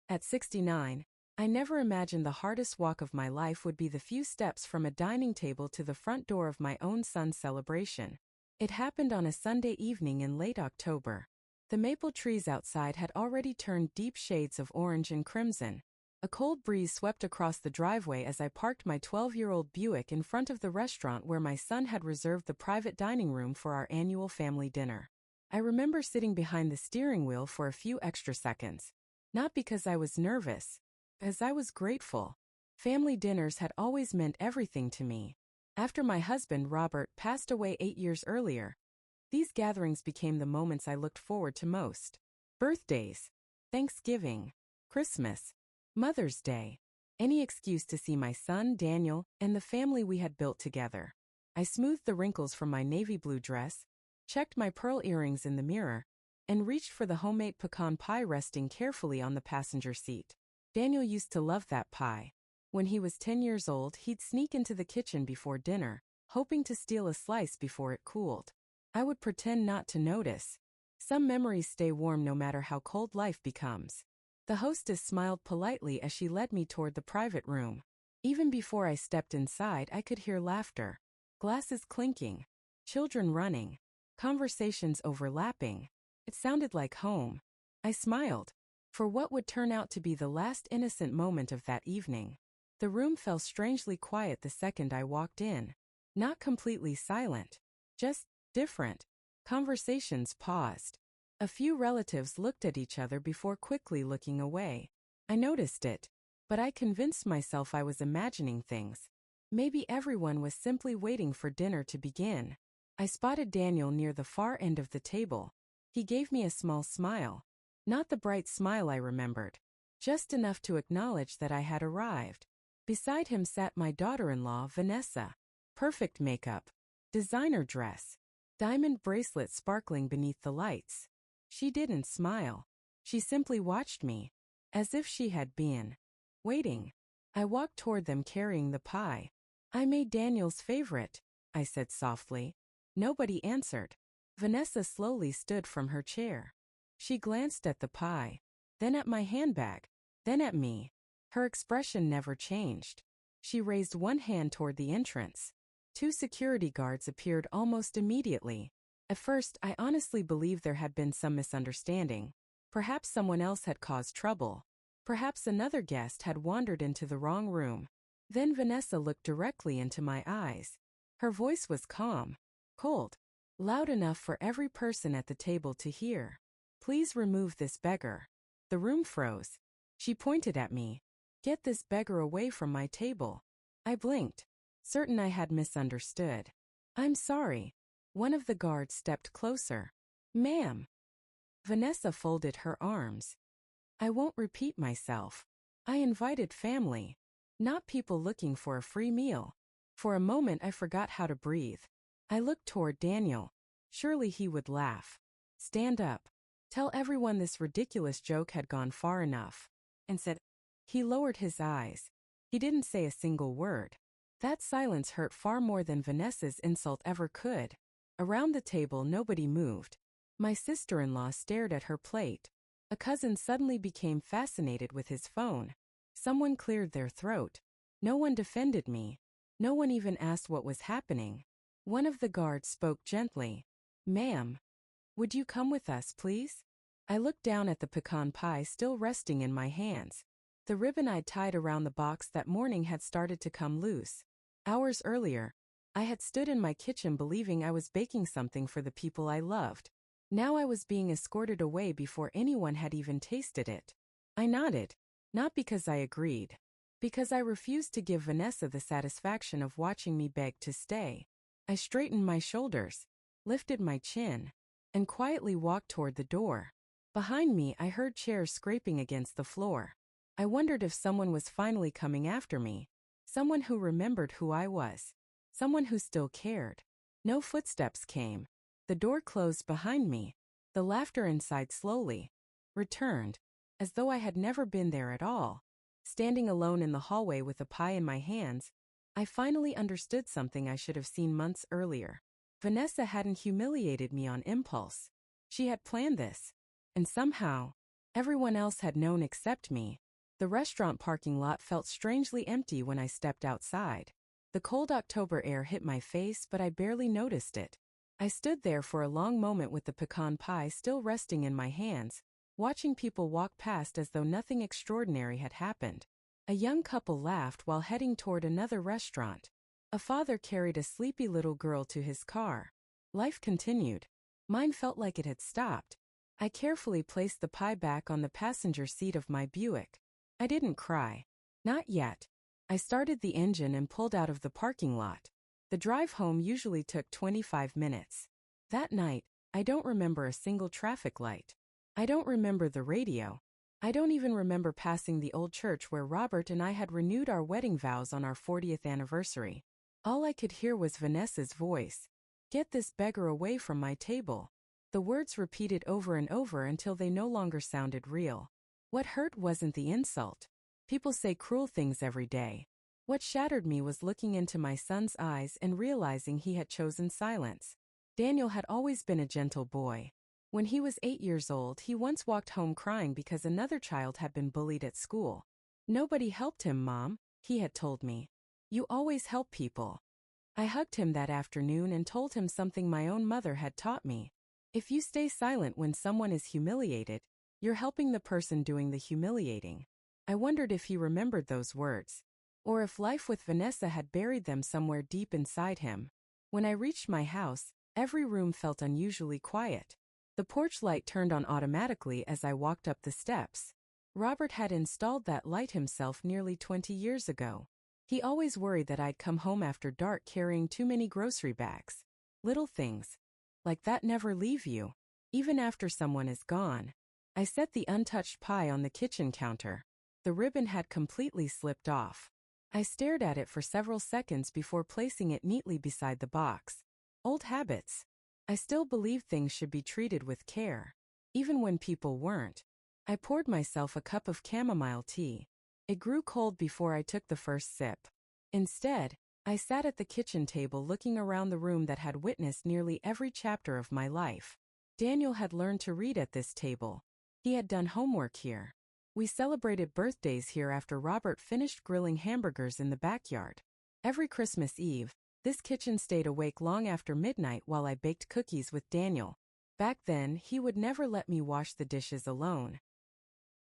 At 69, I never imagined the hardest walk of my life would be the few steps from a dining table to the front door of my own son's celebration. It happened on a Sunday evening in late October. The maple trees outside had already turned deep shades of orange and crimson. A cold breeze swept across the driveway as I parked my 12-year-old Buick in front of the restaurant where my son had reserved the private dining room for our annual family dinner. I remember sitting behind the steering wheel for a few extra seconds. Not because I was nervous, as I was grateful. Family dinners had always meant everything to me. After my husband Robert passed away 8 years earlier, these gatherings became the moments I looked forward to most. Birthdays, Thanksgiving, Christmas, Mother's Day. Any excuse to see my son Daniel and the family we had built together. I smoothed the wrinkles from my navy blue dress, checked my pearl earrings in the mirror, and reached for the homemade pecan pie resting carefully on the passenger seat. Daniel used to love that pie. When he was 10 years old, he'd sneak into the kitchen before dinner, hoping to steal a slice before it cooled. I would pretend not to notice. Some memories stay warm no matter how cold life becomes. The hostess smiled politely as she led me toward the private room. Even before I stepped inside, I could hear laughter, glasses clinking, children running, conversations overlapping. It sounded like home. I smiled, for what would turn out to be the last innocent moment of that evening. The room fell strangely quiet the second I walked in. Not completely silent, just different. Conversations paused. A few relatives looked at each other before quickly looking away. I noticed it, but I convinced myself I was imagining things. Maybe everyone was simply waiting for dinner to begin. I spotted Daniel near the far end of the table. He gave me a small smile. Not the bright smile I remembered. Just enough to acknowledge that I had arrived. Beside him sat my daughter-in-law, Vanessa. Perfect makeup, designer dress, diamond bracelet sparkling beneath the lights. She didn't smile. She simply watched me, as if she had been waiting. I walked toward them carrying the pie. I made Daniel's favorite, I said softly. Nobody answered. Vanessa slowly stood from her chair. She glanced at the pie, then at my handbag, then at me. Her expression never changed. She raised one hand toward the entrance. 2 security guards appeared almost immediately. At first, I honestly believed there had been some misunderstanding. Perhaps someone else had caused trouble. Perhaps another guest had wandered into the wrong room. Then Vanessa looked directly into my eyes. Her voice was calm, cold, loud enough for every person at the table to hear. Please remove this beggar. The room froze. She pointed at me. Get this beggar away from my table. I blinked, certain I had misunderstood. I'm sorry. One of the guards stepped closer. Ma'am. Vanessa folded her arms. I won't repeat myself. I invited family, not people looking for a free meal. For a moment I forgot how to breathe. I looked toward Daniel. Surely he would laugh. Stand up. Tell everyone this ridiculous joke had gone far enough. And said, he lowered his eyes. He didn't say a single word. That silence hurt far more than Vanessa's insult ever could. Around the table nobody moved. My sister-in-law stared at her plate. A cousin suddenly became fascinated with his phone. Someone cleared their throat. No one defended me. No one even asked what was happening. One of the guards spoke gently. Ma'am, would you come with us, please? I looked down at the pecan pie still resting in my hands. The ribbon I'd tied around the box that morning had started to come loose. Hours earlier, I had stood in my kitchen believing I was baking something for the people I loved. Now I was being escorted away before anyone had even tasted it. I nodded, not because I agreed, because I refused to give Vanessa the satisfaction of watching me beg to stay. I straightened my shoulders, lifted my chin, and quietly walked toward the door. Behind me, I heard chairs scraping against the floor. I wondered if someone was finally coming after me, someone who remembered who I was. Someone who still cared. No footsteps came. The door closed behind me. The laughter inside slowly returned, as though I had never been there at all. Standing alone in the hallway with a pie in my hands, I finally understood something I should have seen months earlier. Vanessa hadn't humiliated me on impulse. She had planned this. And somehow, Everyone else had known except me. The restaurant parking lot felt strangely empty when I stepped outside. The cold October air hit my face, but I barely noticed it. I stood there for a long moment with the pecan pie still resting in my hands, watching people walk past as though nothing extraordinary had happened. A young couple laughed while heading toward another restaurant. A father carried a sleepy little girl to his car. Life continued. Mine felt like it had stopped. I carefully placed the pie back on the passenger seat of my Buick. I didn't cry. Not yet. I started the engine and pulled out of the parking lot. The drive home usually took 25 minutes. That night, I don't remember a single traffic light. I don't remember the radio. I don't even remember passing the old church where Robert and I had renewed our wedding vows on our 40th anniversary. All I could hear was Vanessa's voice. "Get this beggar away from my table." The words repeated over and over until they no longer sounded real. What hurt wasn't the insult. People say cruel things every day. What shattered me was looking into my son's eyes and realizing he had chosen silence. Daniel had always been a gentle boy. When he was 8 years old, he once walked home crying because another child had been bullied at school. "Nobody helped him, Mom," he had told me. "You always help people." I hugged him that afternoon and told him something my own mother had taught me. If you stay silent when someone is humiliated, you're helping the person doing the humiliating. I wondered if he remembered those words, or if life with Vanessa had buried them somewhere deep inside him. When I reached my house, every room felt unusually quiet. The porch light turned on automatically as I walked up the steps. Robert had installed that light himself nearly 20 years ago. He always worried that I'd come home after dark carrying too many grocery bags. Little things like that never leave you, even after someone is gone. I set the untouched pie on the kitchen counter. The ribbon had completely slipped off. I stared at it for several seconds before placing it neatly beside the box. Old habits. I still believed things should be treated with care, even when people weren't. I poured myself a cup of chamomile tea. It grew cold before I took the first sip. Instead, I sat at the kitchen table looking around the room that had witnessed nearly every chapter of my life. Daniel had learned to read at this table. He had done homework here. We celebrated birthdays here after Robert finished grilling hamburgers in the backyard. Every Christmas Eve, this kitchen stayed awake long after midnight while I baked cookies with Daniel. Back then, he would never let me wash the dishes alone.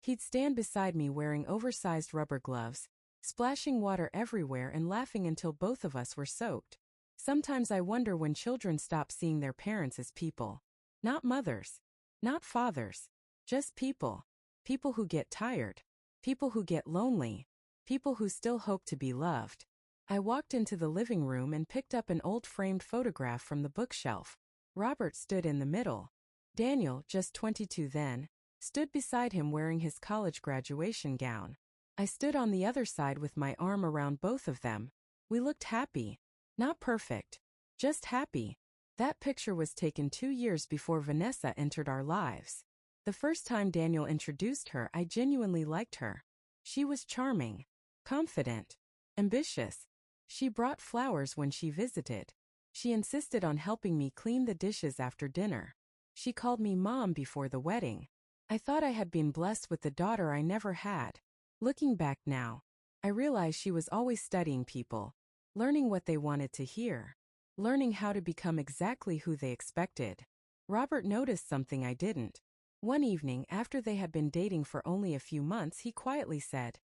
He'd stand beside me wearing oversized rubber gloves, splashing water everywhere and laughing until both of us were soaked. Sometimes I wonder when children stop seeing their parents as people. Not mothers. Not fathers. Just people. People who get tired. People who get lonely. People who still hope to be loved. I walked into the living room and picked up an old framed photograph from the bookshelf. Robert stood in the middle. Daniel, just 22 then, stood beside him wearing his college graduation gown. I stood on the other side with my arm around both of them. We looked happy. Not perfect. Just happy. That picture was taken 2 years before Vanessa entered our lives. The first time Daniel introduced her, I genuinely liked her. She was charming, confident, ambitious. She brought flowers when she visited. She insisted on helping me clean the dishes after dinner. She called me Mom before the wedding. I thought I had been blessed with the daughter I never had. Looking back now, I realize she was always studying people, learning what they wanted to hear, learning how to become exactly who they expected. Robert noticed something I didn't. One evening, after they had been dating for only a few months, he quietly said,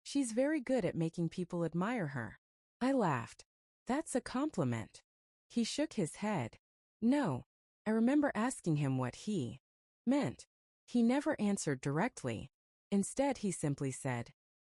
"She's very good at making people admire her." I laughed. "That's a compliment." He shook his head. "No." I remember asking him what he meant. He never answered directly. Instead, he simply said,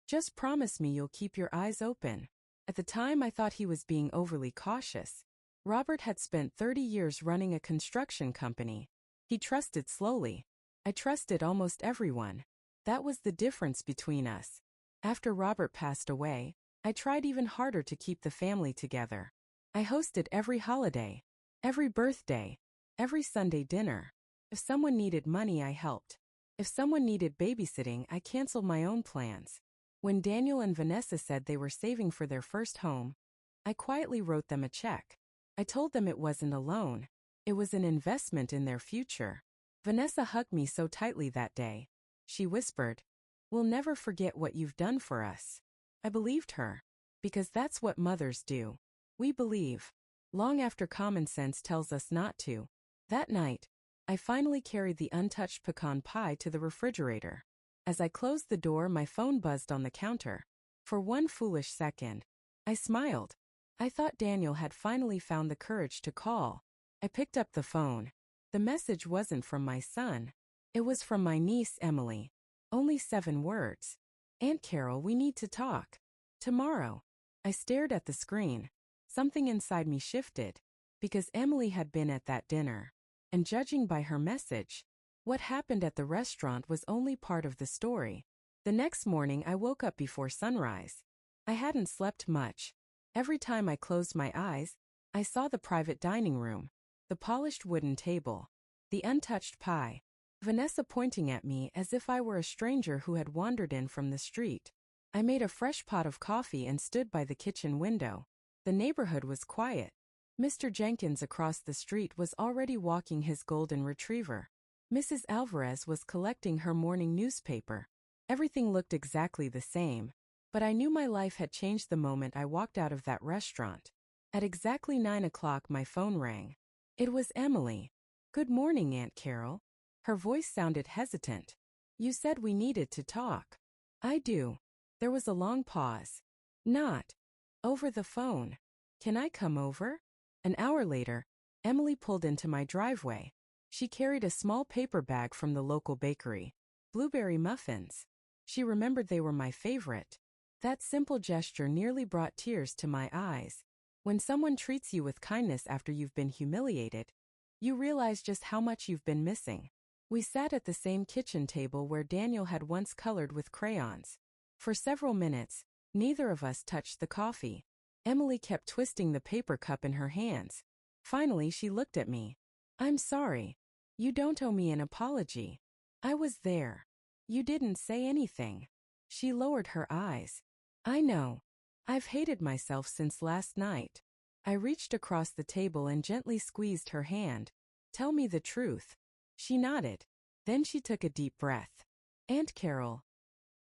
"Just promise me you'll keep your eyes open." At the time, I thought he was being overly cautious. Robert had spent 30 years running a construction company. He trusted slowly. I trusted almost everyone. That was the difference between us. After Robert passed away, I tried even harder to keep the family together. I hosted every holiday, every birthday, every Sunday dinner. If someone needed money, I helped. If someone needed babysitting, I canceled my own plans. When Daniel and Vanessa said they were saving for their first home, I quietly wrote them a check. I told them it wasn't a loan. It was an investment in their future. Vanessa hugged me so tightly that day. she whispered. "We'll never forget what you've done for us." I believed her. Because that's what mothers do. We believe. Long after common sense tells us not to. That night, I finally carried the untouched pecan pie to the refrigerator. As I closed the door, my phone buzzed on the counter. For one foolish second, I smiled. I thought Daniel had finally found the courage to call. I picked up the phone. The message wasn't from my son. It was from my niece, Emily. Only 7 words. "Aunt Carol, we need to talk. Tomorrow." I stared at the screen. Something inside me shifted. Because Emily had been at that dinner. And judging by her message, what happened at the restaurant was only part of the story. The next morning I woke up before sunrise. I hadn't slept much. Every time I closed my eyes, I saw the private dining room, the polished wooden table, the untouched pie, Vanessa pointing at me as if I were a stranger who had wandered in from the street. I made a fresh pot of coffee and stood by the kitchen window. The neighborhood was quiet. Mr. Jenkins across the street was already walking his golden retriever. Mrs. Alvarez was collecting her morning newspaper. Everything looked exactly the same. But I knew my life had changed the moment I walked out of that restaurant. At exactly 9 o'clock my phone rang. It was Emily. "Good morning, Aunt Carol." Her voice sounded hesitant. "You said we needed to talk." "I do." There was a long pause. "Not over the phone. Can I come over?" An hour later, Emily pulled into my driveway. She carried a small paper bag from the local bakery. Blueberry muffins. She remembered they were my favorite. That simple gesture nearly brought tears to my eyes. When someone treats you with kindness after you've been humiliated, you realize just how much you've been missing. We sat at the same kitchen table where Daniel had once colored with crayons. For several minutes, neither of us touched the coffee. Emily kept twisting the paper cup in her hands. Finally, she looked at me. "I'm sorry. You don't owe me an apology. I was there. You didn't say anything." She lowered her eyes. "I know. I've hated myself since last night." I reached across the table and gently squeezed her hand. "Tell me the truth." She nodded. Then she took a deep breath. "Aunt Carol,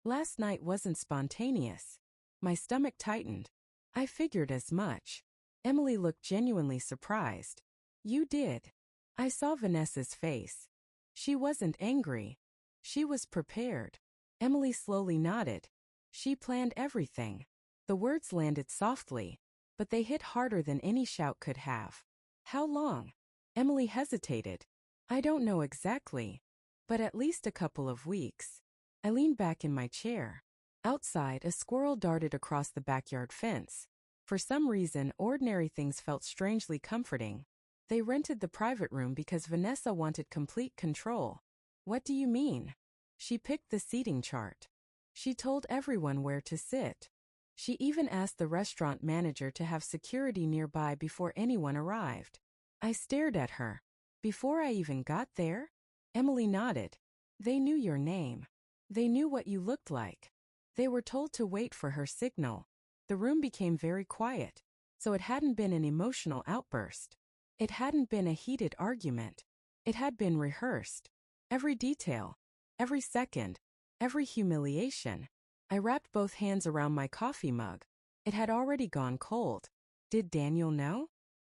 last night wasn't spontaneous." My stomach tightened. "I figured as much." Emily looked genuinely surprised. "You did." I saw Vanessa's face. She wasn't angry. She was prepared. Emily slowly nodded. "She planned everything." The words landed softly, but they hit harder than any shout could have. "How long?" Emily hesitated. "I don't know exactly, but at least a couple of weeks." I leaned back in my chair. Outside, a squirrel darted across the backyard fence. For some reason, ordinary things felt strangely comforting. They rented the private room because Vanessa wanted complete control. "What do you mean?" She picked the seating chart. She told everyone where to sit. She even asked the restaurant manager to have security nearby before anyone arrived. I stared at her. "Before I even got there?" Emily nodded. "They knew your name. They knew what you looked like. They were told to wait for her signal." The room became very quiet, so it hadn't been an emotional outburst. It hadn't been a heated argument. It had been rehearsed. Every detail, every second, every humiliation. I wrapped both hands around my coffee mug. It had already gone cold. Did Daniel know?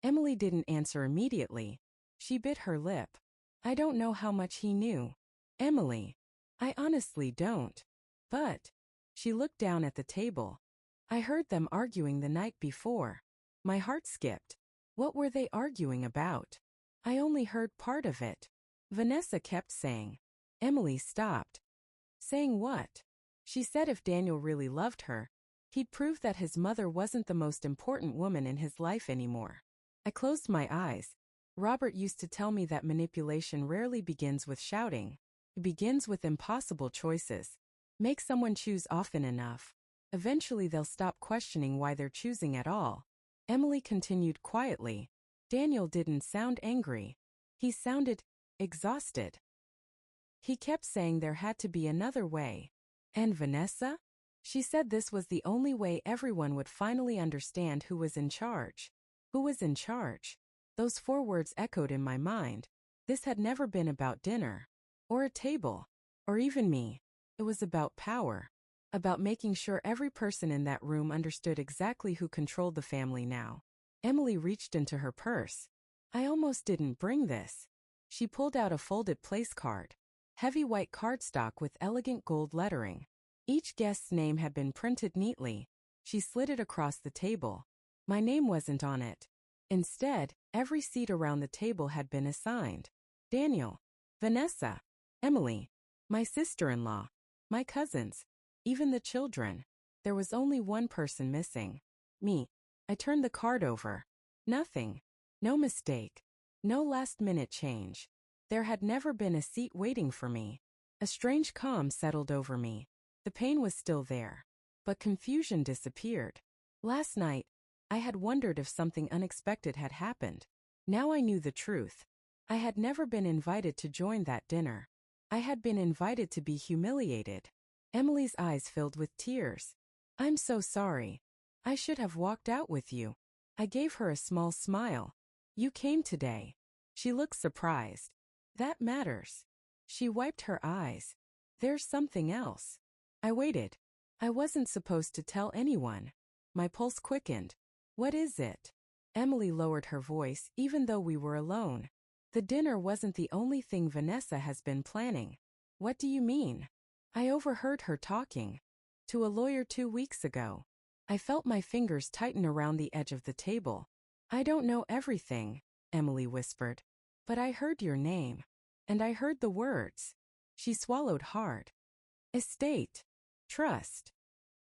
Emily didn't answer immediately. She bit her lip. "I don't know how much he knew." "Emily, I honestly don't." "But," she looked down at the table, "I heard them arguing the night before." My heart skipped. What were they arguing about? I only heard part of it. Vanessa kept saying. Emily stopped. "Saying what?" She said if Daniel really loved her, he'd prove that his mother wasn't the most important woman in his life anymore. I closed my eyes. Robert used to tell me that manipulation rarely begins with shouting. It begins with impossible choices. Make someone choose often enough. Eventually they'll stop questioning why they're choosing at all. Emily continued quietly. Daniel didn't sound angry. He sounded exhausted. He kept saying there had to be another way. And Vanessa? She said this was the only way everyone would finally understand who was in charge. Who was in charge? Those 4 words echoed in my mind. This had never been about dinner. Or a table. or even me. It was about power. About making sure every person in that room understood exactly who controlled the family now. Emily reached into her purse. I almost didn't bring this. She pulled out a folded place card. Heavy white cardstock with elegant gold lettering. Each guest's name had been printed neatly. She slid it across the table. My name wasn't on it. Instead, every seat around the table had been assigned. Daniel, Vanessa, Emily, my sister-in-law, my cousins, even the children. There was only one person missing. Me. I turned the card over. Nothing. No mistake. No last-minute change. There had never been a seat waiting for me. A strange calm settled over me. The pain was still there. But confusion disappeared. Last night, I had wondered if something unexpected had happened. Now I knew the truth. I had never been invited to join that dinner. I had been invited to be humiliated. Emily's eyes filled with tears. I'm so sorry. I should have walked out with you. I gave her a small smile. You came today. She looked surprised. That matters. She wiped her eyes. There's something else. I waited. I wasn't supposed to tell anyone. My pulse quickened. What is it? Emily lowered her voice, even though we were alone. The dinner wasn't the only thing Vanessa has been planning. What do you mean? I overheard her talking to a lawyer 2 weeks ago. I felt my fingers tighten around the edge of the table. I don't know everything, Emily whispered. But I heard your name. And I heard the words. She swallowed hard. Estate. Trust.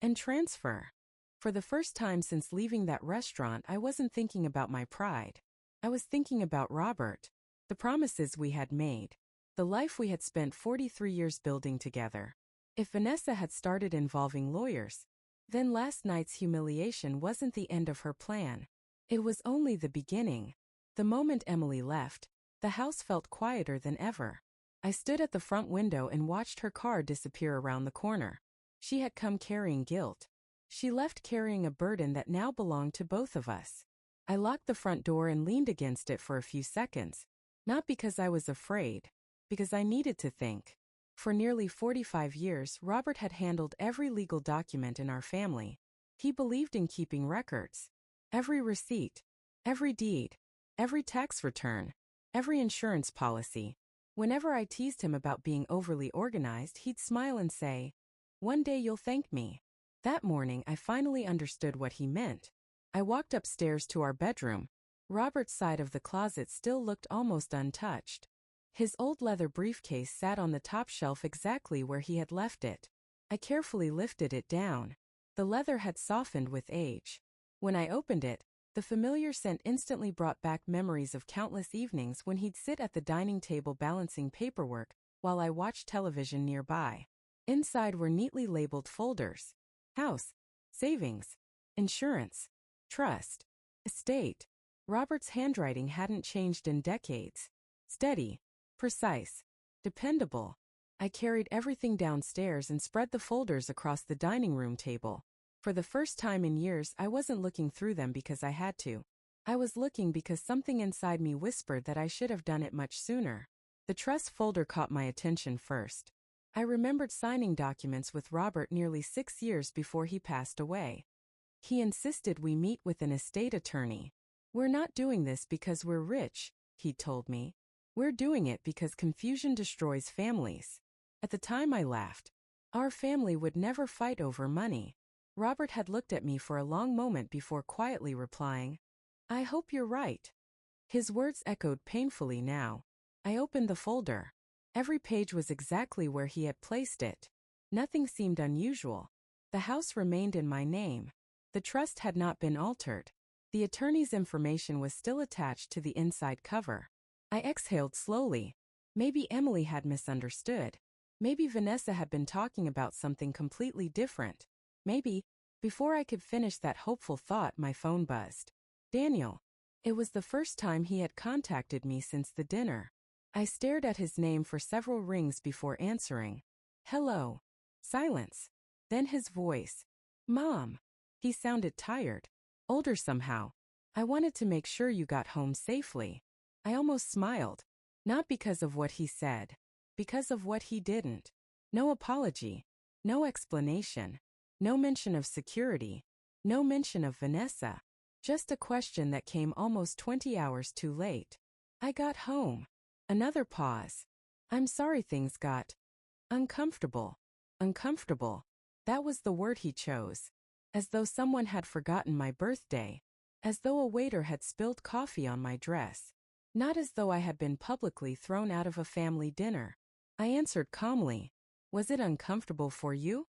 And transfer. For the first time since leaving that restaurant, I wasn't thinking about my pride. I was thinking about Robert. The promises we had made. The life we had spent 43 years building together. If Vanessa had started involving lawyers, then last night's humiliation wasn't the end of her plan. It was only the beginning. The moment Emily left, the house felt quieter than ever. I stood at the front window and watched her car disappear around the corner. She had come carrying guilt. She left carrying a burden that now belonged to both of us. I locked the front door and leaned against it for a few seconds. Not because I was afraid, because I needed to think. For nearly 45 years, Robert had handled every legal document in our family. He believed in keeping records. Every receipt, every deed, every tax return, every insurance policy. Whenever I teased him about being overly organized, he'd smile and say, "One day you'll thank me." That morning, I finally understood what he meant. I walked upstairs to our bedroom. Robert's side of the closet still looked almost untouched. His old leather briefcase sat on the top shelf exactly where he had left it. I carefully lifted it down. The leather had softened with age. When I opened it, the familiar scent instantly brought back memories of countless evenings when he'd sit at the dining table balancing paperwork while I watched television nearby. Inside were neatly labeled folders. House, savings, insurance, trust, estate. Robert's handwriting hadn't changed in decades. Steady, precise, dependable. I carried everything downstairs and spread the folders across the dining room table. For the first time in years, I wasn't looking through them because I had to. I was looking because something inside me whispered that I should have done it much sooner. The trust folder caught my attention first. I remembered signing documents with Robert nearly 6 years before he passed away. He insisted we meet with an estate attorney. We're not doing this because we're rich, he told me. We're doing it because confusion destroys families. At the time I laughed. Our family would never fight over money. Robert had looked at me for a long moment before quietly replying, "I hope you're right." His words echoed painfully now. I opened the folder. Every page was exactly where he had placed it. Nothing seemed unusual. The house remained in my name. The trust had not been altered. The attorney's information was still attached to the inside cover. I exhaled slowly. Maybe Emily had misunderstood. Maybe Vanessa had been talking about something completely different. Maybe, before I could finish that hopeful thought, my phone buzzed. Daniel. It was the first time he had contacted me since the dinner. I stared at his name for several rings before answering. Hello. Silence. Then his voice. Mom. He sounded tired. Older somehow. I wanted to make sure you got home safely. I almost smiled. Not because of what he said. Because of what he didn't. No apology. No explanation. No mention of security. No mention of Vanessa. Just a question that came almost 20 hours too late. I got home. Another pause. I'm sorry things got uncomfortable. Uncomfortable. That was the word he chose. As though someone had forgotten my birthday. As though a waiter had spilled coffee on my dress. Not as though I had been publicly thrown out of a family dinner. I answered calmly. Was it uncomfortable for you?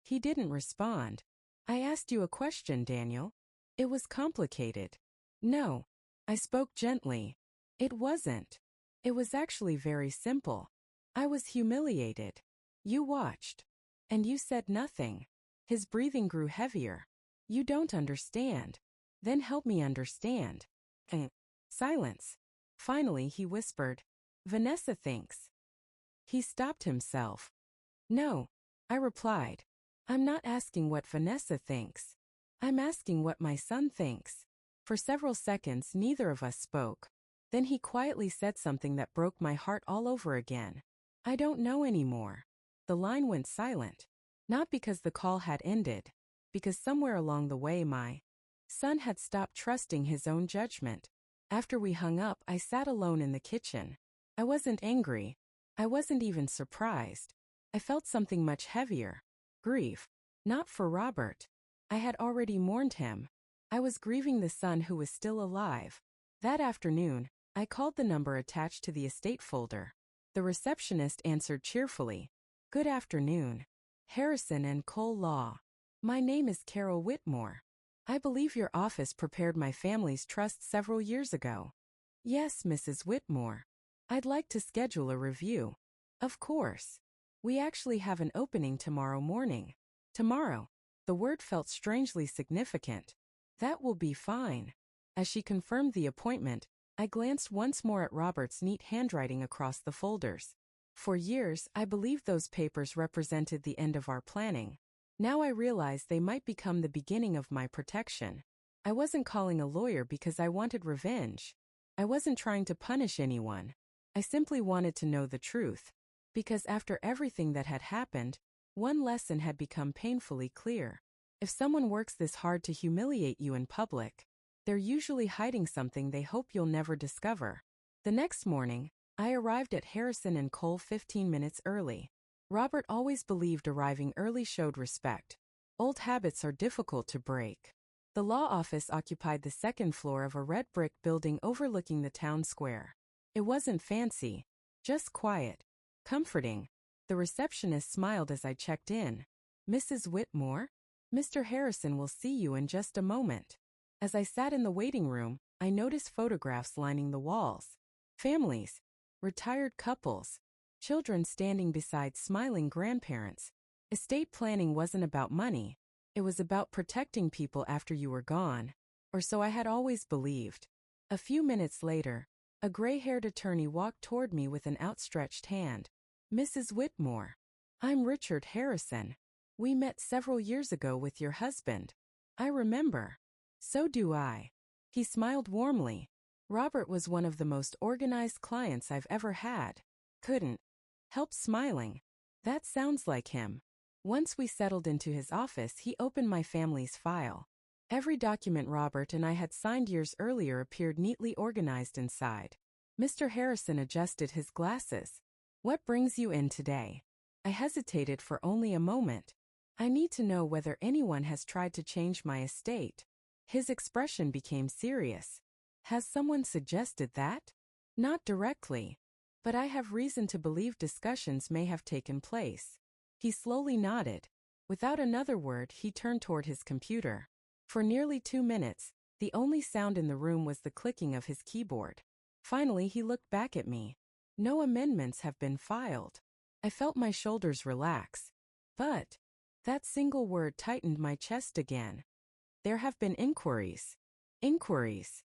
He didn't respond. I asked you a question, Daniel. It was complicated. No. I spoke gently. It wasn't. It was actually very simple. I was humiliated. You watched. And you said nothing. His breathing grew heavier. You don't understand. Then help me understand. Silence. Finally he whispered. Vanessa thinks. He stopped himself. No. I replied. I'm not asking what Vanessa thinks. I'm asking what my son thinks. For several seconds neither of us spoke. Then he quietly said something that broke my heart all over again. I don't know anymore. The line went silent. Not because the call had ended. Because somewhere along the way my son had stopped trusting his own judgment. After we hung up, I sat alone in the kitchen. I wasn't angry. I wasn't even surprised. I felt something much heavier. Grief. Not for Robert. I had already mourned him. I was grieving the son who was still alive. That afternoon, I called the number attached to the estate folder. The receptionist answered cheerfully. Good afternoon. Harrison and Cole Law. My name is Carol Whitmore. I believe your office prepared my family's trust several years ago. Yes, Mrs. Whitmore. I'd like to schedule a review. Of course. We actually have an opening tomorrow morning. Tomorrow. The word felt strangely significant. That will be fine. As she confirmed the appointment, I glanced once more at Robert's neat handwriting across the folders. For years, I believed those papers represented the end of our planning. Now I realized they might become the beginning of my protection. I wasn't calling a lawyer because I wanted revenge. I wasn't trying to punish anyone. I simply wanted to know the truth. Because after everything that had happened, one lesson had become painfully clear. If someone works this hard to humiliate you in public, they're usually hiding something they hope you'll never discover. The next morning, I arrived at Harrison and Cole 15 minutes early. Robert always believed arriving early showed respect. Old habits are difficult to break. The law office occupied the second floor of a red brick building overlooking the town square. It wasn't fancy, just quiet, comforting. The receptionist smiled as I checked in. Mrs. Whitmore? Mr. Harrison will see you in just a moment. As I sat in the waiting room, I noticed photographs lining the walls. Families, retired couples, children standing beside smiling grandparents. Estate planning wasn't about money. It was about protecting people after you were gone. Or so I had always believed. A few minutes later, a gray-haired attorney walked toward me with an outstretched hand. Mrs. Whitmore. I'm Richard Harrison. We met several years ago with your husband. I remember. So do I. He smiled warmly. Robert was one of the most organized clients I've ever had. Couldn't help smiling. That sounds like him. Once we settled into his office, he opened my family's file. Every document Robert and I had signed years earlier appeared neatly organized inside. Mr. Harrison adjusted his glasses. What brings you in today? I hesitated for only a moment. I need to know whether anyone has tried to change my estate. His expression became serious. Has someone suggested that? Not directly. But I have reason to believe discussions may have taken place. He slowly nodded. Without another word, he turned toward his computer. For nearly 2 minutes, the only sound in the room was the clicking of his keyboard. Finally, he looked back at me. No amendments have been filed. I felt my shoulders relax. But that single word tightened my chest again. There have been inquiries. Inquiries.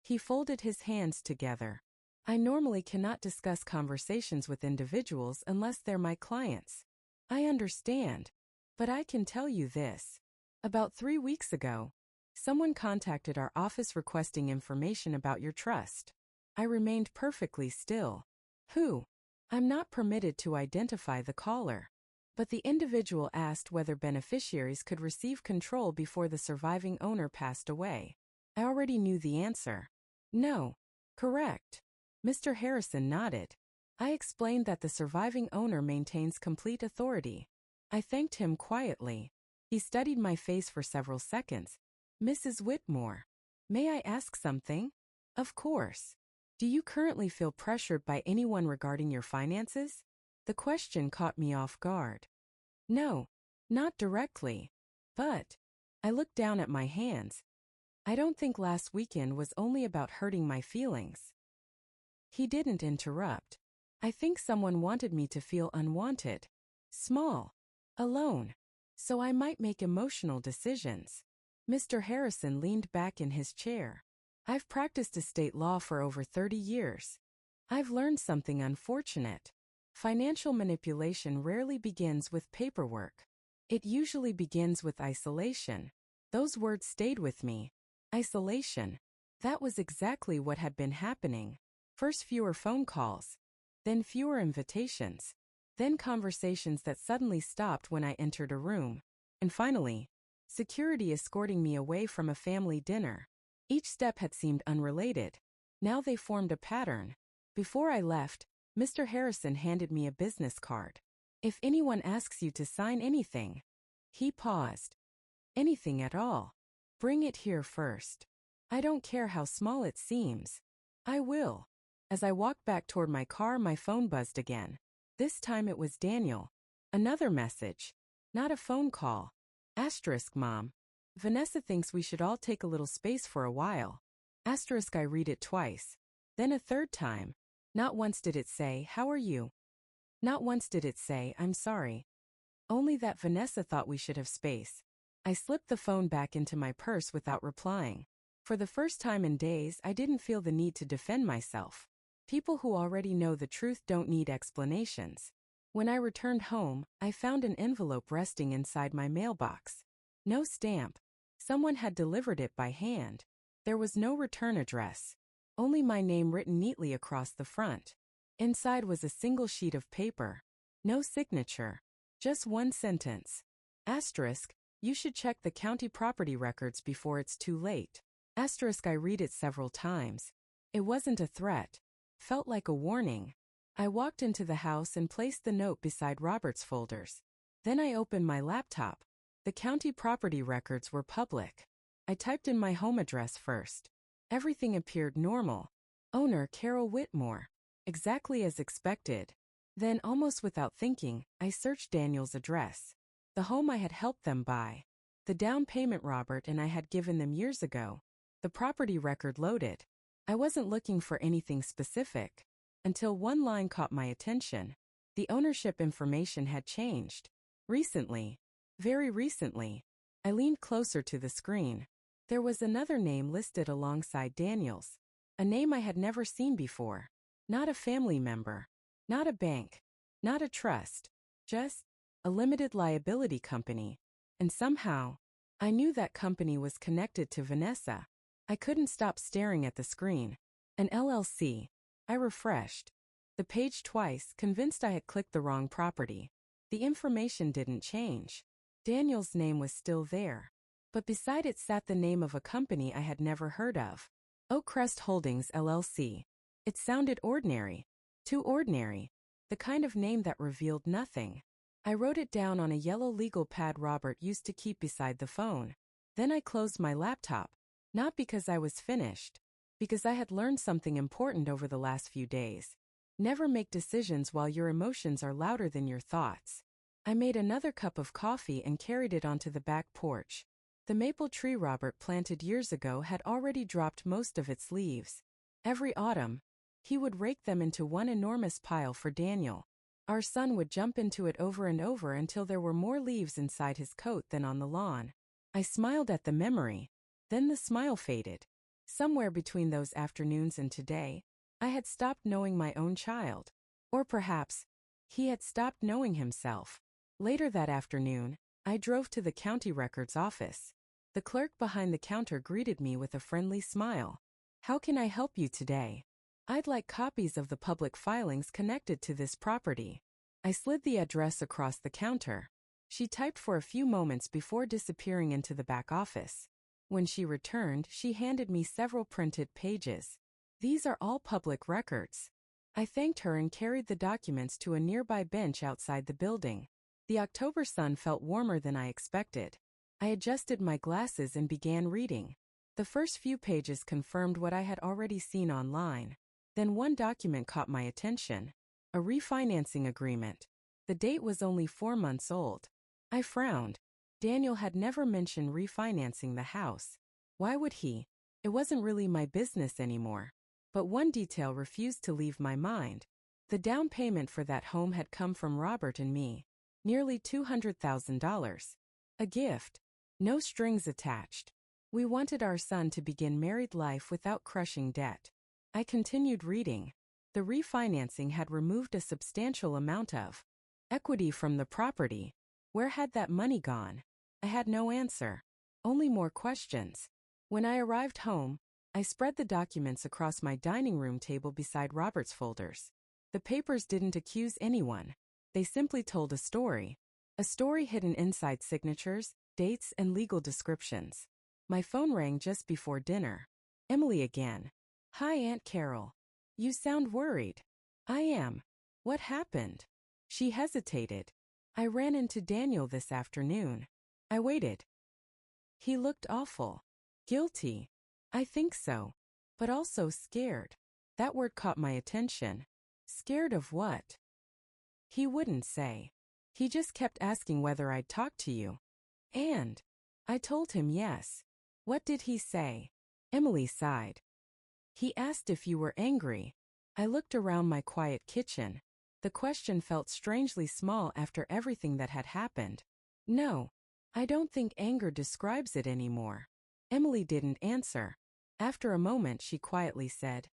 He folded his hands together. I normally cannot discuss conversations with individuals unless they're my clients. I understand. But I can tell you this. About 3 weeks ago, someone contacted our office requesting information about your trust. I remained perfectly still. Who? I'm not permitted to identify the caller. But the individual asked whether beneficiaries could receive control before the surviving owner passed away. I already knew the answer. No. Correct. Mr. Harrison nodded. I explained that the surviving owner maintains complete authority. I thanked him quietly. He studied my face for several seconds. Mrs. Whitmore, may I ask something? Of course. Do you currently feel pressured by anyone regarding your finances? The question caught me off guard. No, not directly. But I looked down at my hands. I don't think last weekend was only about hurting my feelings. He didn't interrupt. I think someone wanted me to feel unwanted, small, alone, so I might make emotional decisions. Mr. Harrison leaned back in his chair. I've practiced estate law for over 30 years. I've learned something unfortunate. Financial manipulation rarely begins with paperwork. It usually begins with isolation. Those words stayed with me. Isolation. That was exactly what had been happening. First fewer phone calls. Then fewer invitations. Then conversations that suddenly stopped when I entered a room. And finally, security escorting me away from a family dinner. Each step had seemed unrelated. Now they formed a pattern. Before I left, Mr. Harrison handed me a business card. If anyone asks you to sign anything. He paused. Anything at all. Bring it here first. I don't care how small it seems. I will. As I walked back toward my car, my phone buzzed again. This time it was Daniel. Another message. Not a phone call. Asterisk, Mom. Vanessa thinks we should all take a little space for a while. Asterisk, I read it twice. Then a third time. Not once did it say, how are you? Not once did it say, I'm sorry. Only that Vanessa thought we should have space. I slipped the phone back into my purse without replying. For the first time in days, I didn't feel the need to defend myself. People who already know the truth don't need explanations. When I returned home, I found an envelope resting inside my mailbox. No stamp. Someone had delivered it by hand. There was no return address. Only my name written neatly across the front. Inside was a single sheet of paper. No signature. Just one sentence. Asterisk, you should check the county property records before it's too late. Asterisk, I read it several times. It wasn't a threat. Felt like a warning. I walked into the house and placed the note beside Robert's folders. Then I opened my laptop. The county property records were public. I typed in my home address first. Everything appeared normal. Owner Carol Whitmore. Exactly as expected. Then, almost without thinking, I searched Daniel's address. The home I had helped them buy. The down payment Robert and I had given them years ago. The property record loaded. I wasn't looking for anything specific. Until one line caught my attention. The ownership information had changed. Recently. Very recently. I leaned closer to the screen. There was another name listed alongside Daniel's. A name I had never seen before. Not a family member. Not a bank. Not a trust. Just a limited liability company. And somehow, I knew that company was connected to Vanessa. I couldn't stop staring at the screen. An LLC. I refreshed the page twice, convinced I had clicked the wrong property. The information didn't change. Daniel's name was still there. But beside it sat the name of a company I had never heard of. Oakcrest Holdings LLC. It sounded ordinary. Too ordinary. The kind of name that revealed nothing. I wrote it down on a yellow legal pad Robert used to keep beside the phone. Then I closed my laptop. Not because I was finished. Because I had learned something important over the last few days. Never make decisions while your emotions are louder than your thoughts. I made another cup of coffee and carried it onto the back porch. The maple tree Robert planted years ago had already dropped most of its leaves. Every autumn, he would rake them into one enormous pile for Daniel. Our son would jump into it over and over until there were more leaves inside his coat than on the lawn. I smiled at the memory. Then the smile faded. Somewhere between those afternoons and today, I had stopped knowing my own child. Or perhaps, he had stopped knowing himself. Later that afternoon, I drove to the county records office. The clerk behind the counter greeted me with a friendly smile. How can I help you today? I'd like copies of the public filings connected to this property. I slid the address across the counter. She typed for a few moments before disappearing into the back office. When she returned, she handed me several printed pages. These are all public records. I thanked her and carried the documents to a nearby bench outside the building. The October sun felt warmer than I expected. I adjusted my glasses and began reading. The first few pages confirmed what I had already seen online. Then one document caught my attention. A refinancing agreement. The date was only 4 months old. I frowned. Daniel had never mentioned refinancing the house. Why would he? It wasn't really my business anymore. But one detail refused to leave my mind. The down payment for that home had come from Robert and me. Nearly $200,000. A gift. No strings attached. We wanted our son to begin married life without crushing debt. I continued reading. The refinancing had removed a substantial amount of equity from the property. Where had that money gone? I had no answer. Only more questions. When I arrived home, I spread the documents across my dining room table beside Robert's folders. The papers didn't accuse anyone. They simply told a story. A story hidden inside signatures, dates, and legal descriptions. My phone rang just before dinner. Emily again. Hi, Aunt Carol. You sound worried. I am. What happened? She hesitated. I ran into Daniel this afternoon. I waited. He looked awful. Guilty. I think so. But also scared. That word caught my attention. Scared of what? He wouldn't say. He just kept asking whether I'd talk to you. And I told him yes. What did he say? Emily sighed. He asked if you were angry. I looked around my quiet kitchen. The question felt strangely small after everything that had happened. No. I don't think anger describes it anymore. Emily didn't answer. After a moment she quietly said,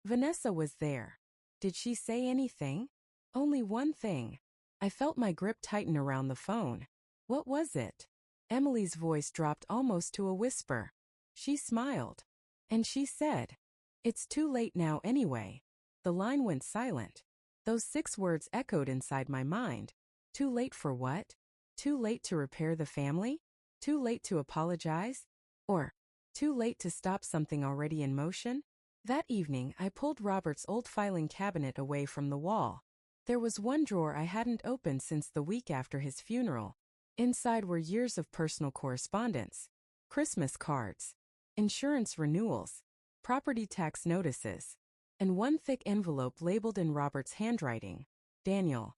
Vanessa was there. Did she say anything? Only one thing. I felt my grip tighten around the phone. What was it? Emily's voice dropped almost to a whisper. She smiled. And she said, It's too late now anyway. The line went silent. Those 6 words echoed inside my mind. Too late for what? Too late to repair the family? Too late to apologize? Or, too late to stop something already in motion? That evening, I pulled Robert's old filing cabinet away from the wall. There was one drawer I hadn't opened since the week after his funeral. Inside were years of personal correspondence, Christmas cards, insurance renewals, property tax notices, and one thick envelope labeled in Robert's handwriting, Daniel.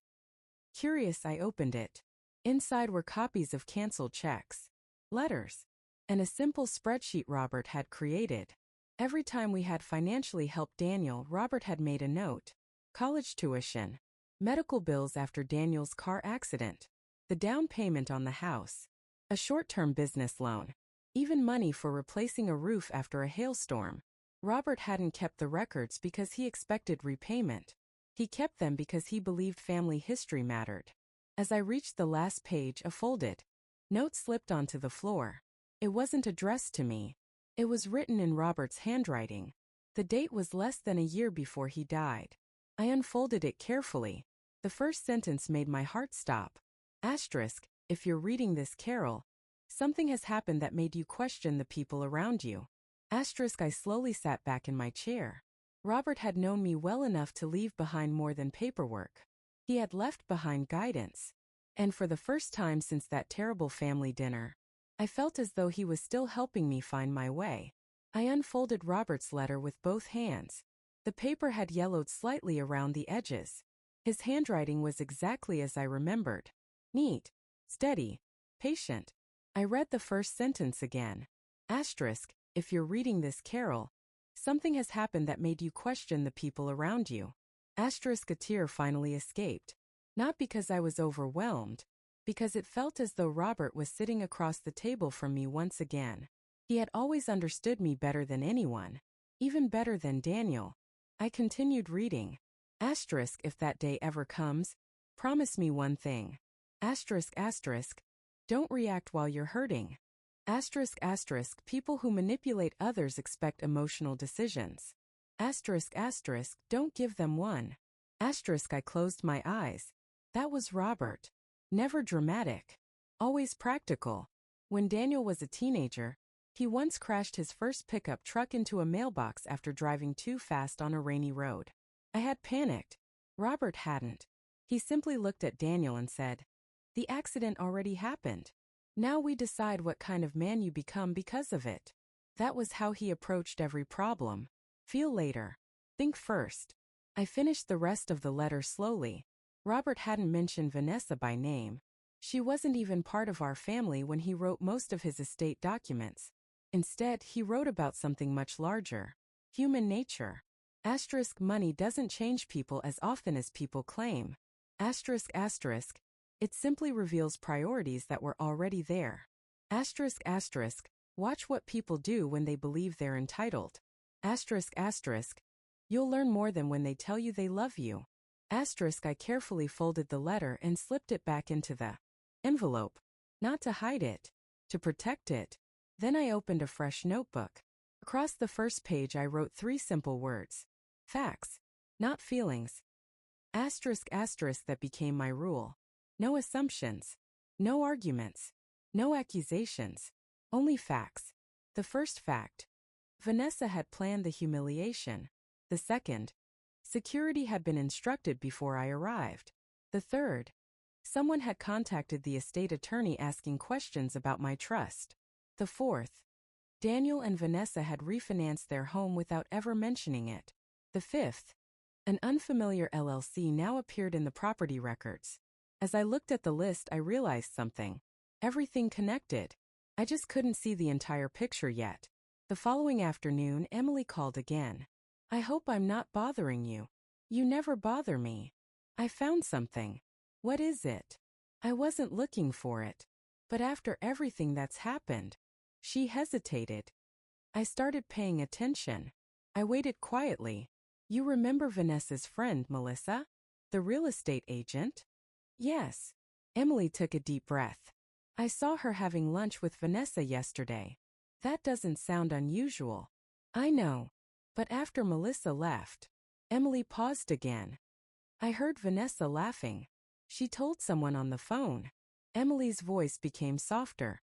Curious, I opened it. Inside were copies of canceled checks, letters, and a simple spreadsheet Robert had created. Every time we had financially helped Daniel, Robert had made a note. College tuition, medical bills after Daniel's car accident, the down payment on the house, a short-term business loan, even money for replacing a roof after a hailstorm. Robert hadn't kept the records because he expected repayment. He kept them because he believed family history mattered. As I reached the last page, a folded note slipped onto the floor. It wasn't addressed to me. It was written in Robert's handwriting. The date was less than a year before he died. I unfolded it carefully. The first sentence made my heart stop. Asterisk, if you're reading this, Carol, something has happened that made you question the people around you. Asterisk, I slowly sat back in my chair. Robert had known me well enough to leave behind more than paperwork. He had left behind guidance. And for the first time since that terrible family dinner, I felt as though he was still helping me find my way. I unfolded Robert's letter with both hands. The paper had yellowed slightly around the edges. His handwriting was exactly as I remembered. Neat, steady, patient. I read the first sentence again. Asterisk, if you're reading this, Carol, something has happened that made you question the people around you. Asterisk, a tear finally escaped. Not because I was overwhelmed, because it felt as though Robert was sitting across the table from me once again. He had always understood me better than anyone, even better than Daniel. I continued reading. Asterisk, if that day ever comes, promise me one thing. Asterisk, asterisk, don't react while you're hurting. Asterisk, asterisk, people who manipulate others expect emotional decisions. Asterisk asterisk, don't give them one. Asterisk, I closed my eyes. That was Robert. Never dramatic. Always practical. When Daniel was a teenager, he once crashed his first pickup truck into a mailbox after driving too fast on a rainy road. I had panicked. Robert hadn't. He simply looked at Daniel and said, "The accident already happened. Now we decide what kind of man you become because of it." That was how he approached every problem. Feel later. Think first. I finished the rest of the letter slowly. Robert hadn't mentioned Vanessa by name. She wasn't even part of our family when he wrote most of his estate documents. Instead, he wrote about something much larger. Human nature. Asterisk, money doesn't change people as often as people claim. Asterisk asterisk, it simply reveals priorities that were already there. Asterisk asterisk, watch what people do when they believe they're entitled. Asterisk asterisk, you'll learn more than when they tell you they love you. Asterisk, I carefully folded the letter and slipped it back into the envelope. Not to hide it, to protect it. Then I opened a fresh notebook. Across the first page I wrote 3 simple words. Facts, not feelings. Asterisk asterisk, that became my rule. No assumptions. No arguments. No accusations. Only facts. The first fact. Vanessa had planned the humiliation. The second. Security had been instructed before I arrived. The third. Someone had contacted the estate attorney asking questions about my trust. The fourth. Daniel and Vanessa had refinanced their home without ever mentioning it. The fifth. An unfamiliar LLC now appeared in the property records. As I looked at the list, I realized something. Everything connected. I just couldn't see the entire picture yet. The following afternoon, Emily called again. "I hope I'm not bothering you." "You never bother me." "I found something." "What is it?" "I wasn't looking for it. But after everything that's happened." She hesitated. I started paying attention. I waited quietly. "You remember Vanessa's friend, Melissa? The real estate agent?" "Yes." Emily took a deep breath. "I saw her having lunch with Vanessa yesterday." "That doesn't sound unusual." "I know. But after Melissa left." Emily paused again. "I heard Vanessa laughing. She told someone on the phone." Emily's voice became softer.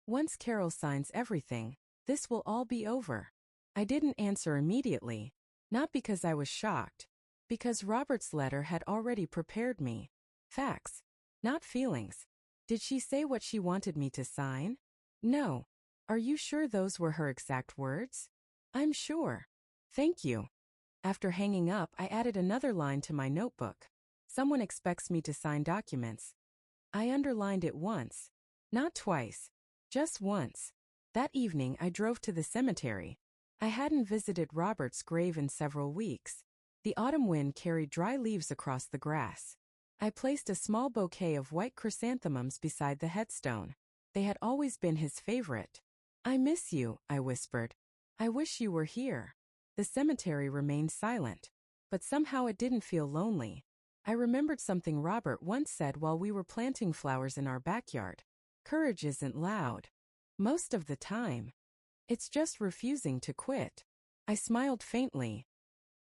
"Once Carol signs everything, this will all be over." I didn't answer immediately. Not because I was shocked. Because Robert's letter had already prepared me. Facts. Not feelings. Did she say what she wanted me to sign? No. Are you sure those were her exact words? I'm sure. Thank you. After hanging up, I added another line to my notebook. Someone expects me to sign documents. I underlined it once. Not twice. Just once. That evening, I drove to the cemetery. I hadn't visited Robert's grave in several weeks. The autumn wind carried dry leaves across the grass. I placed a small bouquet of white chrysanthemums beside the headstone. They had always been his favorite. "I miss you," I whispered. "I wish you were here." The cemetery remained silent. But somehow it didn't feel lonely. I remembered something Robert once said while we were planting flowers in our backyard. Courage isn't loud. Most of the time. It's just refusing to quit. I smiled faintly.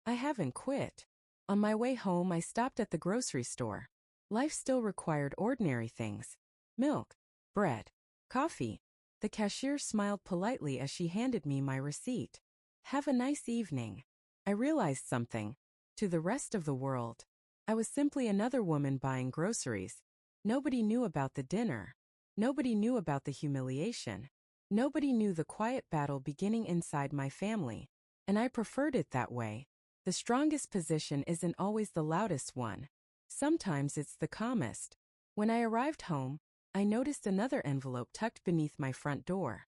I haven't quit. On my way home, I stopped at the grocery store. Life still required ordinary things. Milk, bread, coffee. The cashier smiled politely as she handed me my receipt. "Have a nice evening." I realized something. To the rest of the world, I was simply another woman buying groceries. Nobody knew about the dinner. Nobody knew about the humiliation. Nobody knew the quiet battle beginning inside my family. And I preferred it that way. The strongest position isn't always the loudest one. Sometimes it's the calmest. When I arrived home, I noticed another envelope tucked beneath my front door.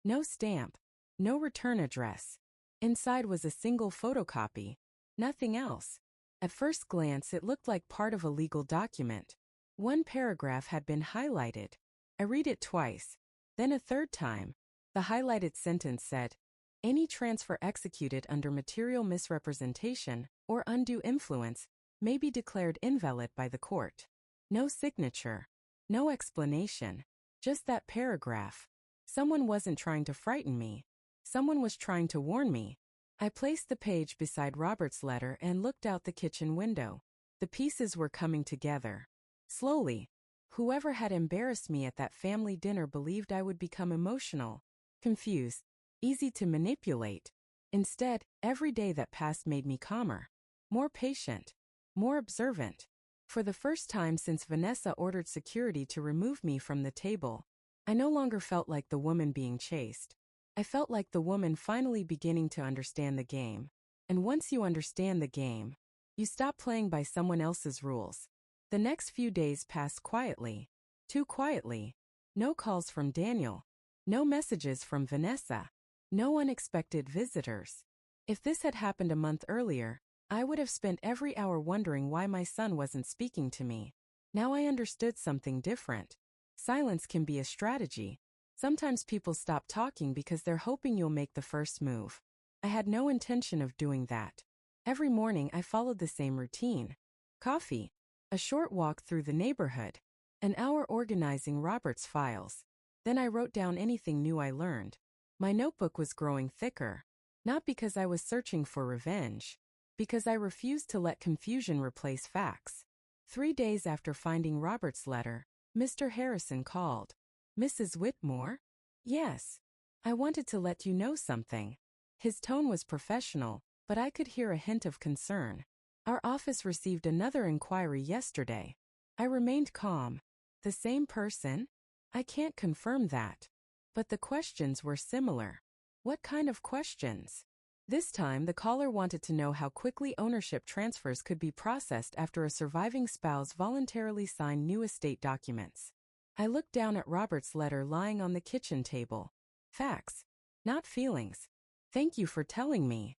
No stamp. No return address. Inside was a single photocopy. Nothing else. At first glance, it looked like part of a legal document. One paragraph had been highlighted. I read it twice. Then a third time. The highlighted sentence said, "Any transfer executed under material misrepresentation or undue influence may be declared invalid by the court." No signature. No explanation. Just that paragraph. Someone wasn't trying to frighten me. Someone was trying to warn me. I placed the page beside Robert's letter and looked out the kitchen window. The pieces were coming together. Slowly. Whoever had embarrassed me at that family dinner believed I would become emotional, confused, easy to manipulate. Instead, every day that passed made me calmer, more patient, more observant. For the first time since Vanessa ordered security to remove me from the table, I no longer felt like the woman being chased. I felt like the woman finally beginning to understand the game. And once you understand the game, you stop playing by someone else's rules. The next few days passed quietly. Too quietly. No calls from Daniel. No messages from Vanessa. No unexpected visitors. If this had happened a month earlier, I would have spent every hour wondering why my son wasn't speaking to me. Now I understood something different. Silence can be a strategy. Sometimes people stop talking because they're hoping you'll make the first move. I had no intention of doing that. Every morning I followed the same routine. Coffee. A short walk through the neighborhood. An hour organizing Robert's files. Then I wrote down anything new I learned. My notebook was growing thicker. Not because I was searching for revenge. Because I refused to let confusion replace facts. 3 days after finding Robert's letter, Mr. Harrison called. Mrs. Whitmore? Yes. I wanted to let you know something. His tone was professional, but I could hear a hint of concern. Our office received another inquiry yesterday. I remained calm. The same person? I can't confirm that. But the questions were similar. What kind of questions? This time the caller wanted to know how quickly ownership transfers could be processed after a surviving spouse voluntarily signed new estate documents. I looked down at Robert's letter lying on the kitchen table. Facts. Not feelings. Thank you for telling me.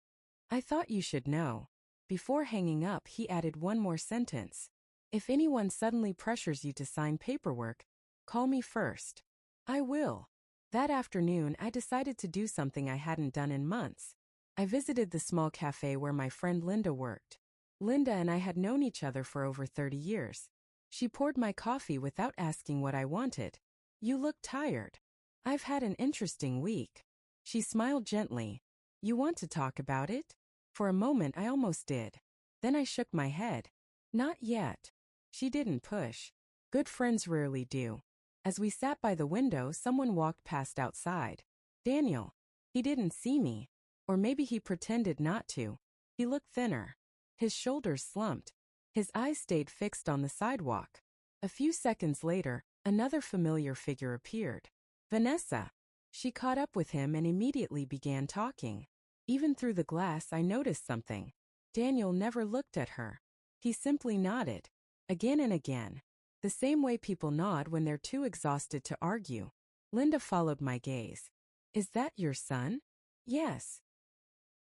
I thought you should know. Before hanging up, he added one more sentence. If anyone suddenly pressures you to sign paperwork, call me first. I will. That afternoon, I decided to do something I hadn't done in months. I visited the small cafe where my friend Linda worked. Linda and I had known each other for over 30 years. She poured my coffee without asking what I wanted. You look tired. I've had an interesting week. She smiled gently. You want to talk about it? For a moment I almost did. Then I shook my head. Not yet. She didn't push. Good friends rarely do. As we sat by the window, someone walked past outside. Daniel. He didn't see me. Or maybe he pretended not to. He looked thinner. His shoulders slumped. His eyes stayed fixed on the sidewalk. A few seconds later, another familiar figure appeared. Vanessa. She caught up with him and immediately began talking. Even through the glass I noticed something. Daniel never looked at her. He simply nodded. Again and again. The same way people nod when they're too exhausted to argue. Linda followed my gaze. Is that your son? Yes.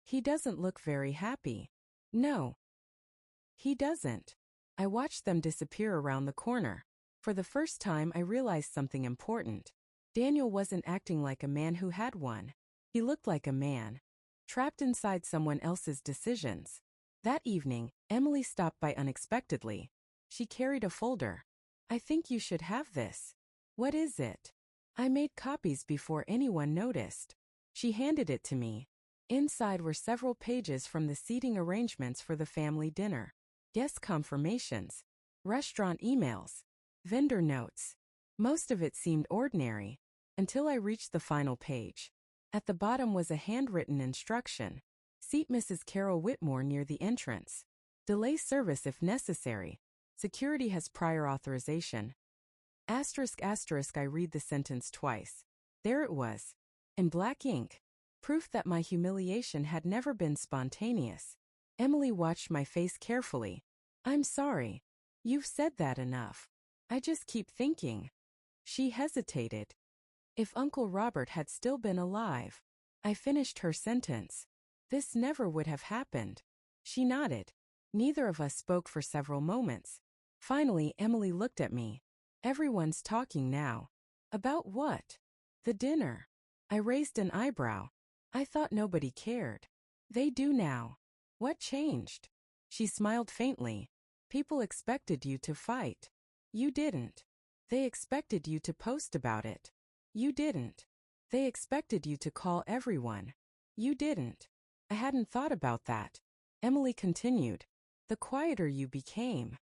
He doesn't look very happy. No. He doesn't. I watched them disappear around the corner. For the first time I realized something important. Daniel wasn't acting like a man who had one. He looked like a man. Trapped inside someone else's decisions. That evening, Emily stopped by unexpectedly. She carried a folder. I think you should have this. What is it? I made copies before anyone noticed. She handed it to me. Inside were several pages from the seating arrangements for the family dinner. Guest confirmations. Restaurant emails. Vendor notes. Most of it seemed ordinary. Until I reached the final page. At the bottom was a handwritten instruction. Seat Mrs. Carol Whitmore near the entrance. Delay service if necessary. Security has prior authorization. Asterisk asterisk I read the sentence twice. There it was. In black ink. Proof that my humiliation had never been spontaneous. Emily watched my face carefully. I'm sorry. You've said that enough. I just keep thinking. She hesitated. If Uncle Robert had still been alive. I finished her sentence. This never would have happened. She nodded. Neither of us spoke for several moments. Finally, Emily looked at me. Everyone's talking now. About what? The dinner. I raised an eyebrow. I thought nobody cared. They do now. What changed? She smiled faintly. People expected you to fight. You didn't. They expected you to post about it. You didn't. They expected you to call everyone. You didn't. I hadn't thought about that. Emily continued. The quieter you became,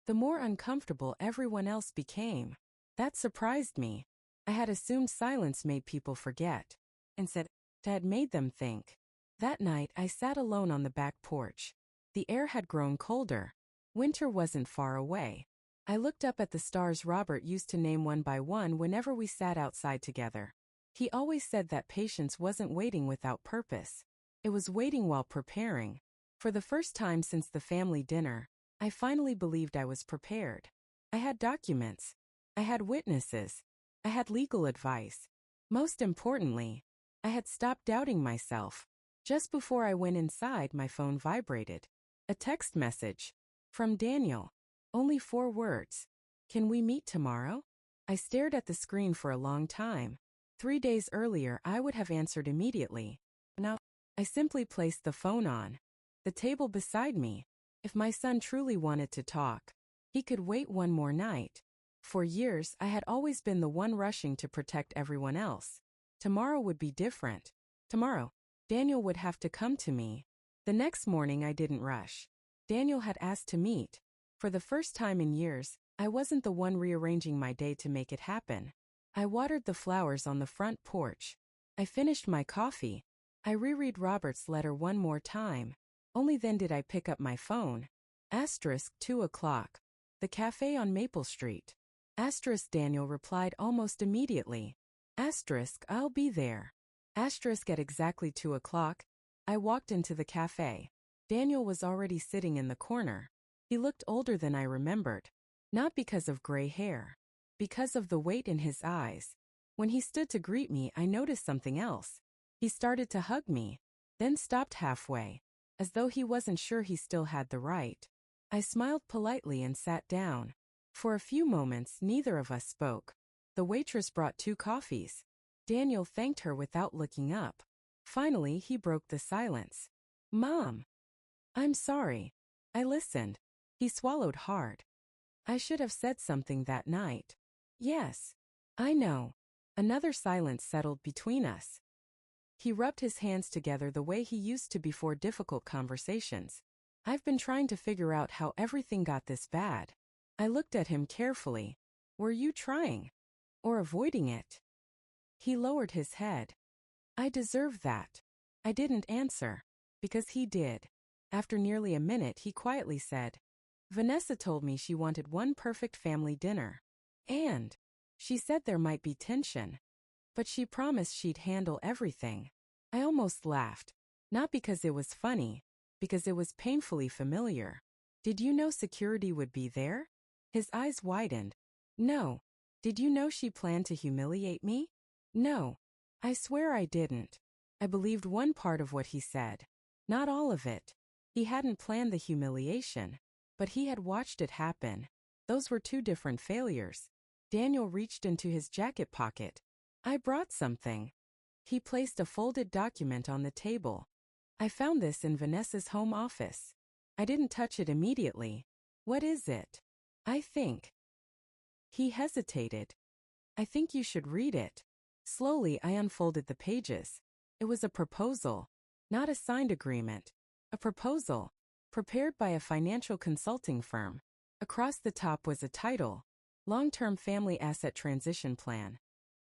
the more uncomfortable everyone else became. That surprised me. I had assumed silence made people forget. Instead, it had made them think. That night, I sat alone on the back porch. The air had grown colder. Winter wasn't far away. I looked up at the stars Robert used to name one by one whenever we sat outside together. He always said that patience wasn't waiting without purpose. It was waiting while preparing. For the first time since the family dinner, I finally believed I was prepared. I had documents. I had witnesses. I had legal advice. Most importantly, I had stopped doubting myself. Just before I went inside, my phone vibrated. A text message. From Daniel. Only 4 words. Can we meet tomorrow? I stared at the screen for a long time. 3 days earlier, I would have answered immediately. Now, I simply placed the phone on the table beside me. If my son truly wanted to talk, he could wait one more night. For years, I had always been the one rushing to protect everyone else. Tomorrow would be different. Tomorrow, Daniel would have to come to me. The next morning, I didn't rush. Daniel had asked to meet. For the first time in years, I wasn't the one rearranging my day to make it happen. I watered the flowers on the front porch. I finished my coffee. I reread Robert's letter one more time. Only then did I pick up my phone. Asterisk 2 o'clock. The cafe on Maple Street. Asterisk Daniel replied almost immediately. Asterisk I'll be there. Asterisk at exactly 2 o'clock. I walked into the cafe. Daniel was already sitting in the corner. He looked older than I remembered. Not because of gray hair. Because of the weight in his eyes. When he stood to greet me, I noticed something else. He started to hug me, then stopped halfway, as though he wasn't sure he still had the right. I smiled politely and sat down. For a few moments, neither of us spoke. The waitress brought 2 coffees. Daniel thanked her without looking up. Finally, he broke the silence. Mom. I'm sorry. I listened. He swallowed hard. I should have said something that night. Yes. I know. Another silence settled between us. He rubbed his hands together the way he used to before difficult conversations. I've been trying to figure out how everything got this bad. I looked at him carefully. Were you trying? Or avoiding it? He lowered his head. I deserve that. I didn't answer. Because he did. After nearly a minute, he quietly said, Vanessa told me she wanted one perfect family dinner. And she said there might be tension. But she promised she'd handle everything. I almost laughed. Not because it was funny, because it was painfully familiar. Did you know security would be there? His eyes widened. No. Did you know she planned to humiliate me? No. I swear I didn't. I believed one part of what he said. Not all of it. He hadn't planned the humiliation, but he had watched it happen. Those were 2 different failures. Daniel reached into his jacket pocket. I brought something. He placed a folded document on the table. I found this in Vanessa's home office. I didn't touch it immediately. What is it? I think. He hesitated. I think you should read it. Slowly, I unfolded the pages. It was a proposal. Not a signed agreement. A proposal. Prepared by a financial consulting firm. Across the top was a title. Long-Term Family Asset Transition Plan.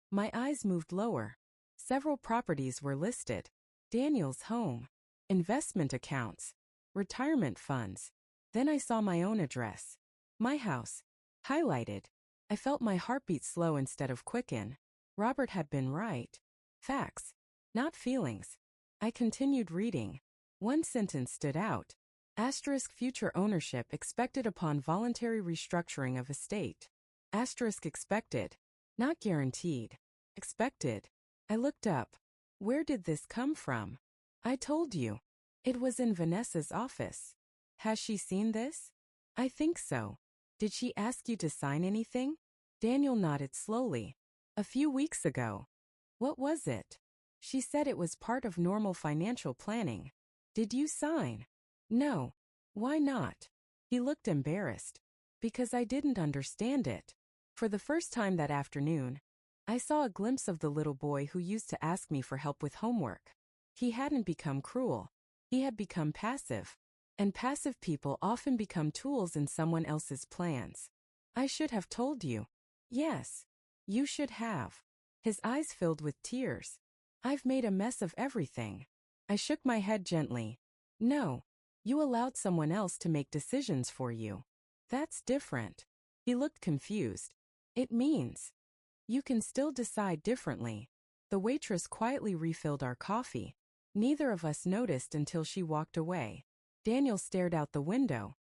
My eyes moved lower. Several properties were listed. Daniel's home. Investment accounts. Retirement funds. Then I saw my own address. My house. Highlighted. I felt my heartbeat slow instead of quicken. Robert had been right. Facts. Not feelings. I continued reading. One sentence stood out. Asterisk future ownership expected upon voluntary restructuring of estate. Asterisk expected. Not guaranteed. Expected. I looked up. Where did this come from? I told you. It was in Vanessa's office. Has she seen this? I think so. Did she ask you to sign anything? Daniel nodded slowly. A few weeks ago. What was it? She said it was part of normal financial planning. Did you sign? No. Why not? He looked embarrassed. Because I didn't understand it. For the first time that afternoon, I saw a glimpse of the little boy who used to ask me for help with homework. He hadn't become cruel. He had become passive. And passive people often become tools in someone else's plans. I should have told you. Yes. You should have. His eyes filled with tears. I've made a mess of everything. I shook my head gently. No. You allowed someone else to make decisions for you. That's different. He looked confused. It means you can still decide differently. The waitress quietly refilled our coffee. Neither of us noticed until she walked away. Daniel stared out the window.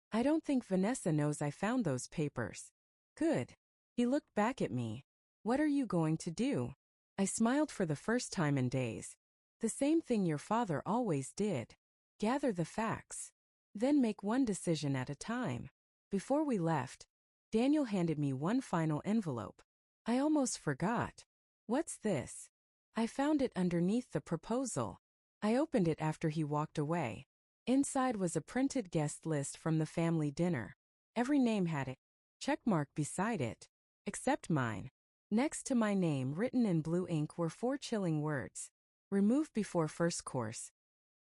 I don't think Vanessa knows I found those papers. Good. He looked back at me. What are you going to do? I smiled for the first time in days. The same thing your father always did. Gather the facts. Then make one decision at a time. Before we left, Daniel handed me one final envelope. I almost forgot. What's this? I found it underneath the proposal. I opened it after he walked away. Inside was a printed guest list from the family dinner. Every name had a checkmark beside it, except mine. Next to my name written in blue ink were 4 chilling words. Remove before first course.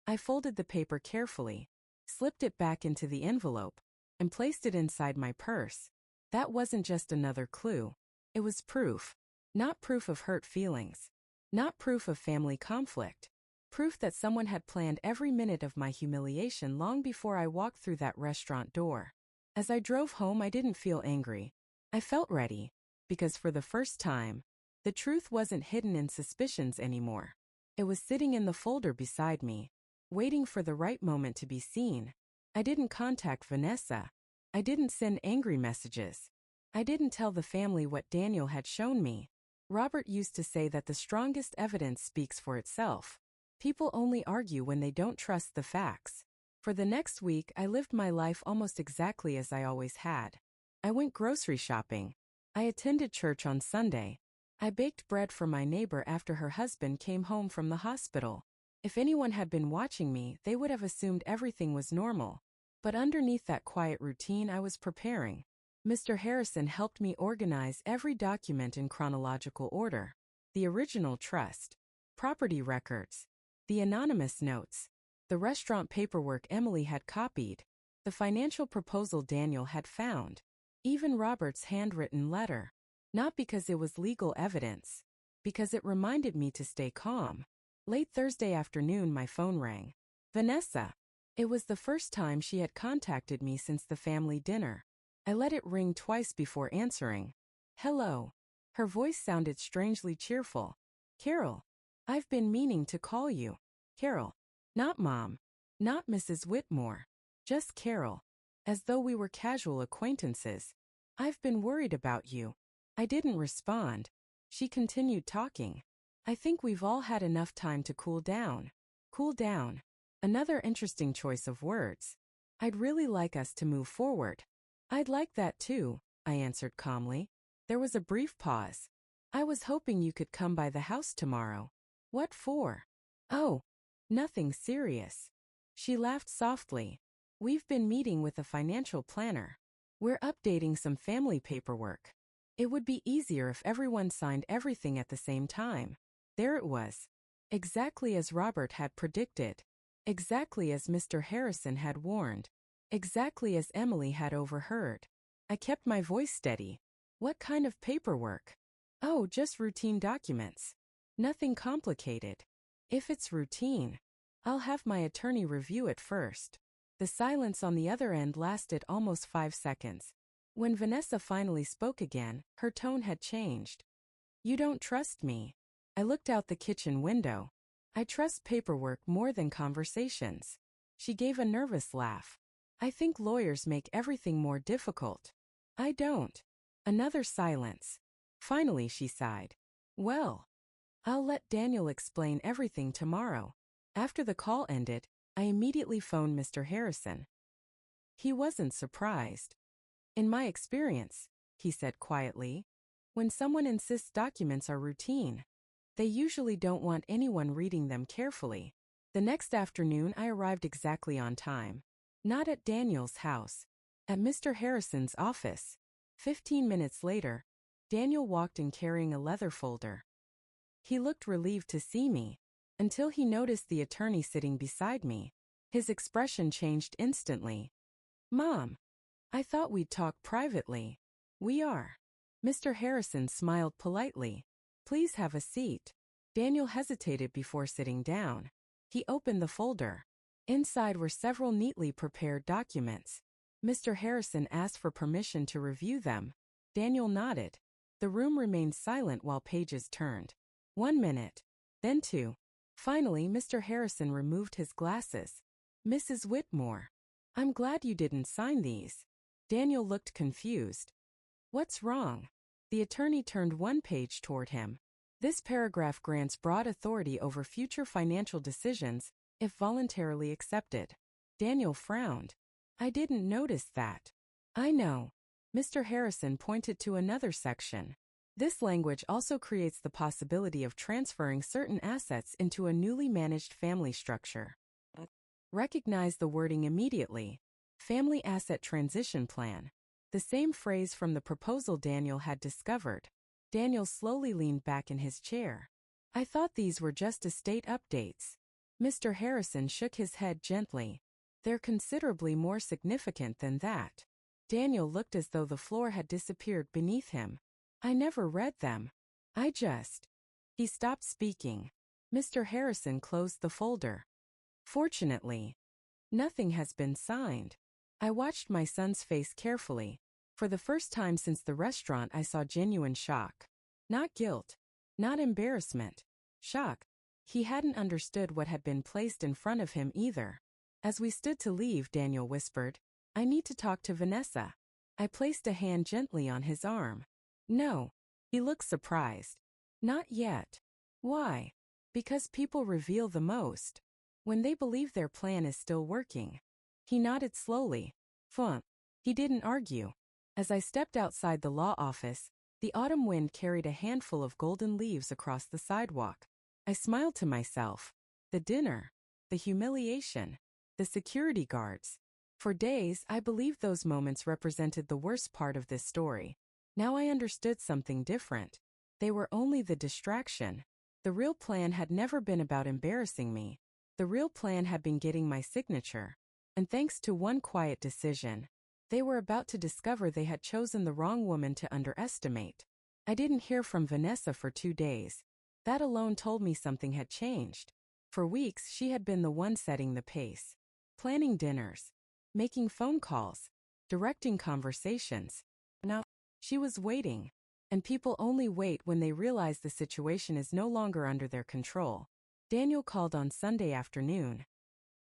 I folded the paper carefully, slipped it back into the envelope, and placed it inside my purse. That wasn't just another clue. It was proof. Not proof of hurt feelings. Not proof of family conflict. Proof that someone had planned every minute of my humiliation long before I walked through that restaurant door. As I drove home, I didn't feel angry. I felt ready, because for the first time, the truth wasn't hidden in suspicions anymore. It was sitting in the folder beside me, waiting for the right moment to be seen. I didn't contact Vanessa. I didn't send angry messages. I didn't tell the family what Daniel had shown me. Robert used to say that the strongest evidence speaks for itself. People only argue when they don't trust the facts. For the next week, I lived my life almost exactly as I always had. I went grocery shopping. I attended church on Sunday. I baked bread for my neighbor after her husband came home from the hospital. If anyone had been watching me, they would have assumed everything was normal. But underneath that quiet routine, I was preparing. Mr. Harrison helped me organize every document in chronological order. The original trust, property records, the anonymous notes, the restaurant paperwork Emily had copied, the financial proposal Daniel had found, even Robert's handwritten letter. Not because it was legal evidence, because it reminded me to stay calm. Late Thursday afternoon, my phone rang. Vanessa. It was the first time she had contacted me since the family dinner. I let it ring twice before answering. Hello. Her voice sounded strangely cheerful. Carol. I've been meaning to call you. Carol. Not Mom. Not Mrs. Whitmore. Just Carol. As though we were casual acquaintances. I've been worried about you. I didn't respond. She continued talking. I think we've all had enough time to cool down. Cool down. Another interesting choice of words. I'd really like us to move forward. I'd like that too, I answered calmly. There was a brief pause. I was hoping you could come by the house tomorrow. What for? Oh, nothing serious. She laughed softly. We've been meeting with a financial planner. We're updating some family paperwork. It would be easier if everyone signed everything at the same time. There it was. Exactly as Robert had predicted. Exactly as Mr. Harrison had warned. Exactly as Emily had overheard. I kept my voice steady. What kind of paperwork? Oh, just routine documents. Nothing complicated. If it's routine, I'll have my attorney review it first. The silence on the other end lasted almost 5 seconds. When Vanessa finally spoke again, her tone had changed. You don't trust me. I looked out the kitchen window. I trust paperwork more than conversations. She gave a nervous laugh. I think lawyers make everything more difficult. I don't. Another silence. Finally, she sighed. Well, I'll let Daniel explain everything tomorrow. After the call ended, I immediately phoned Mr. Harrison. He wasn't surprised. In my experience, he said quietly, when someone insists documents are routine, they usually don't want anyone reading them carefully. The next afternoon, I arrived exactly on time. Not at Daniel's house. At Mr. Harrison's office. 15 minutes later, Daniel walked in carrying a leather folder. He looked relieved to see me. until he noticed the attorney sitting beside me. His expression changed instantly. "Mom, I thought we'd talk privately." "We are." Mr. Harrison smiled politely. "Please have a seat." Daniel hesitated before sitting down. He opened the folder. Inside were several neatly prepared documents. Mr. Harrison asked for permission to review them. Daniel nodded. The room remained silent while pages turned. 1 minute. Then 2. Finally, Mr. Harrison removed his glasses. "Mrs. Whitmore, I'm glad you didn't sign these." Daniel looked confused. "What's wrong?" The attorney turned one page toward him. "This paragraph grants broad authority over future financial decisions, if voluntarily accepted." Daniel frowned. "I didn't notice that." "I know." Mr. Harrison pointed to another section. "This language also creates the possibility of transferring certain assets into a newly managed family structure." Recognize the wording immediately. Family Asset Transition Plan. The same phrase from the proposal Daniel had discovered. Daniel slowly leaned back in his chair. "I thought these were just estate updates." Mr. Harrison shook his head gently. "They're considerably more significant than that." Daniel looked as though the floor had disappeared beneath him. "I never read them. I just—" He stopped speaking. Mr. Harrison closed the folder. "Fortunately, nothing has been signed." I watched my son's face carefully. For the first time since the restaurant, I saw genuine shock. Not guilt. Not embarrassment. Shock. He hadn't understood what had been placed in front of him either. As we stood to leave, Daniel whispered, "I need to talk to Vanessa." I placed a hand gently on his arm. "No." He looked surprised. "Not yet." "Why?" "Because people reveal the most when they believe their plan is still working." He nodded slowly. "Fun." He didn't argue. As I stepped outside the law office, the autumn wind carried a handful of golden leaves across the sidewalk. I smiled to myself. The dinner. The humiliation. The security guards. For days, I believed those moments represented the worst part of this story. Now I understood something different. They were only the distraction. The real plan had never been about embarrassing me. The real plan had been getting my signature. And thanks to one quiet decision, they were about to discover they had chosen the wrong woman to underestimate. I didn't hear from Vanessa for 2 days. That alone told me something had changed. For weeks, she had been the one setting the pace. Planning dinners. Making phone calls. Directing conversations. Now, she was waiting. And people only wait when they realize the situation is no longer under their control. Daniel called on Sunday afternoon.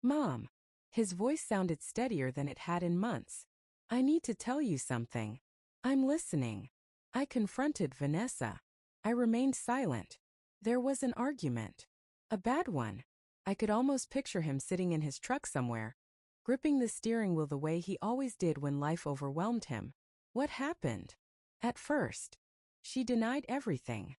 "Mom." His voice sounded steadier than it had in months. "I need to tell you something." "I'm listening." I confronted Vanessa. I remained silent. There was an argument. A bad one. I could almost picture him sitting in his truck somewhere, gripping the steering wheel the way he always did when life overwhelmed him. What happened? At first, she denied everything.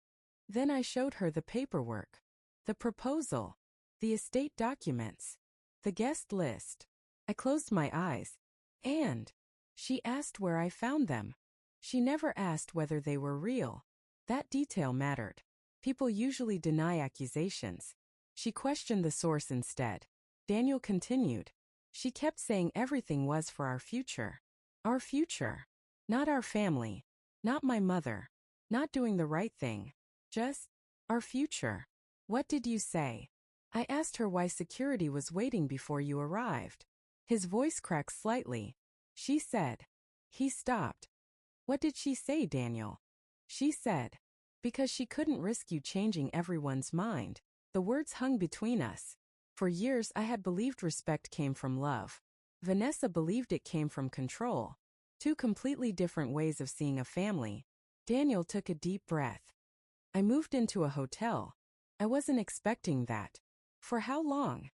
Then I showed her the paperwork. The proposal. The estate documents. The guest list. I closed my eyes. And she asked where I found them. She never asked whether they were real. That detail mattered. People usually deny accusations. She questioned the source instead. Daniel continued. She kept saying everything was for our future. Our future. Not our family. Not my mother. Not doing the right thing. Just our future. "What did you say?" I asked her why security was waiting before you arrived. His voice cracked slightly. She said. He stopped. "What did she say, Daniel?" "She said, because she couldn't risk you changing everyone's mind." The words hung between us. For years I had believed respect came from love. Vanessa believed it came from control. 2 completely different ways of seeing a family. Daniel took a deep breath. I moved into a hotel. I wasn't expecting that. For how long?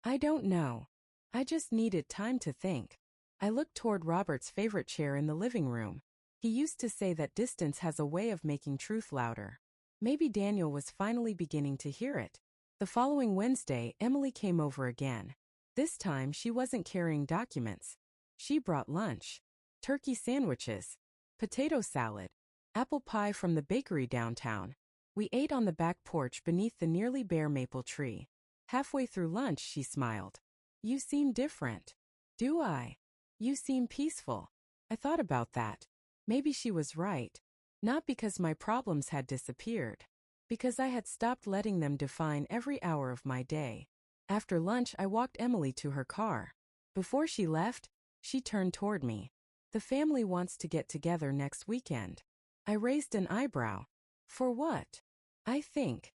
I don't know. I just needed time to think. I looked toward Robert's favorite chair in the living room. He used to say that distance has a way of making truth louder. Maybe Daniel was finally beginning to hear it. The following Wednesday, Emily came over again. This time, she wasn't carrying documents. She brought lunch. Turkey sandwiches. Potato salad. Apple pie from the bakery downtown. We ate on the back porch beneath the nearly bare maple tree. Halfway through lunch, she smiled. You seem different. Do I? You seem peaceful. I thought about that. Maybe she was right. Not because my problems had disappeared. Because I had stopped letting them define every hour of my day. After lunch, I walked Emily to her car. Before she left, she turned toward me. The family wants to get together next weekend. I raised an eyebrow. For what? I think.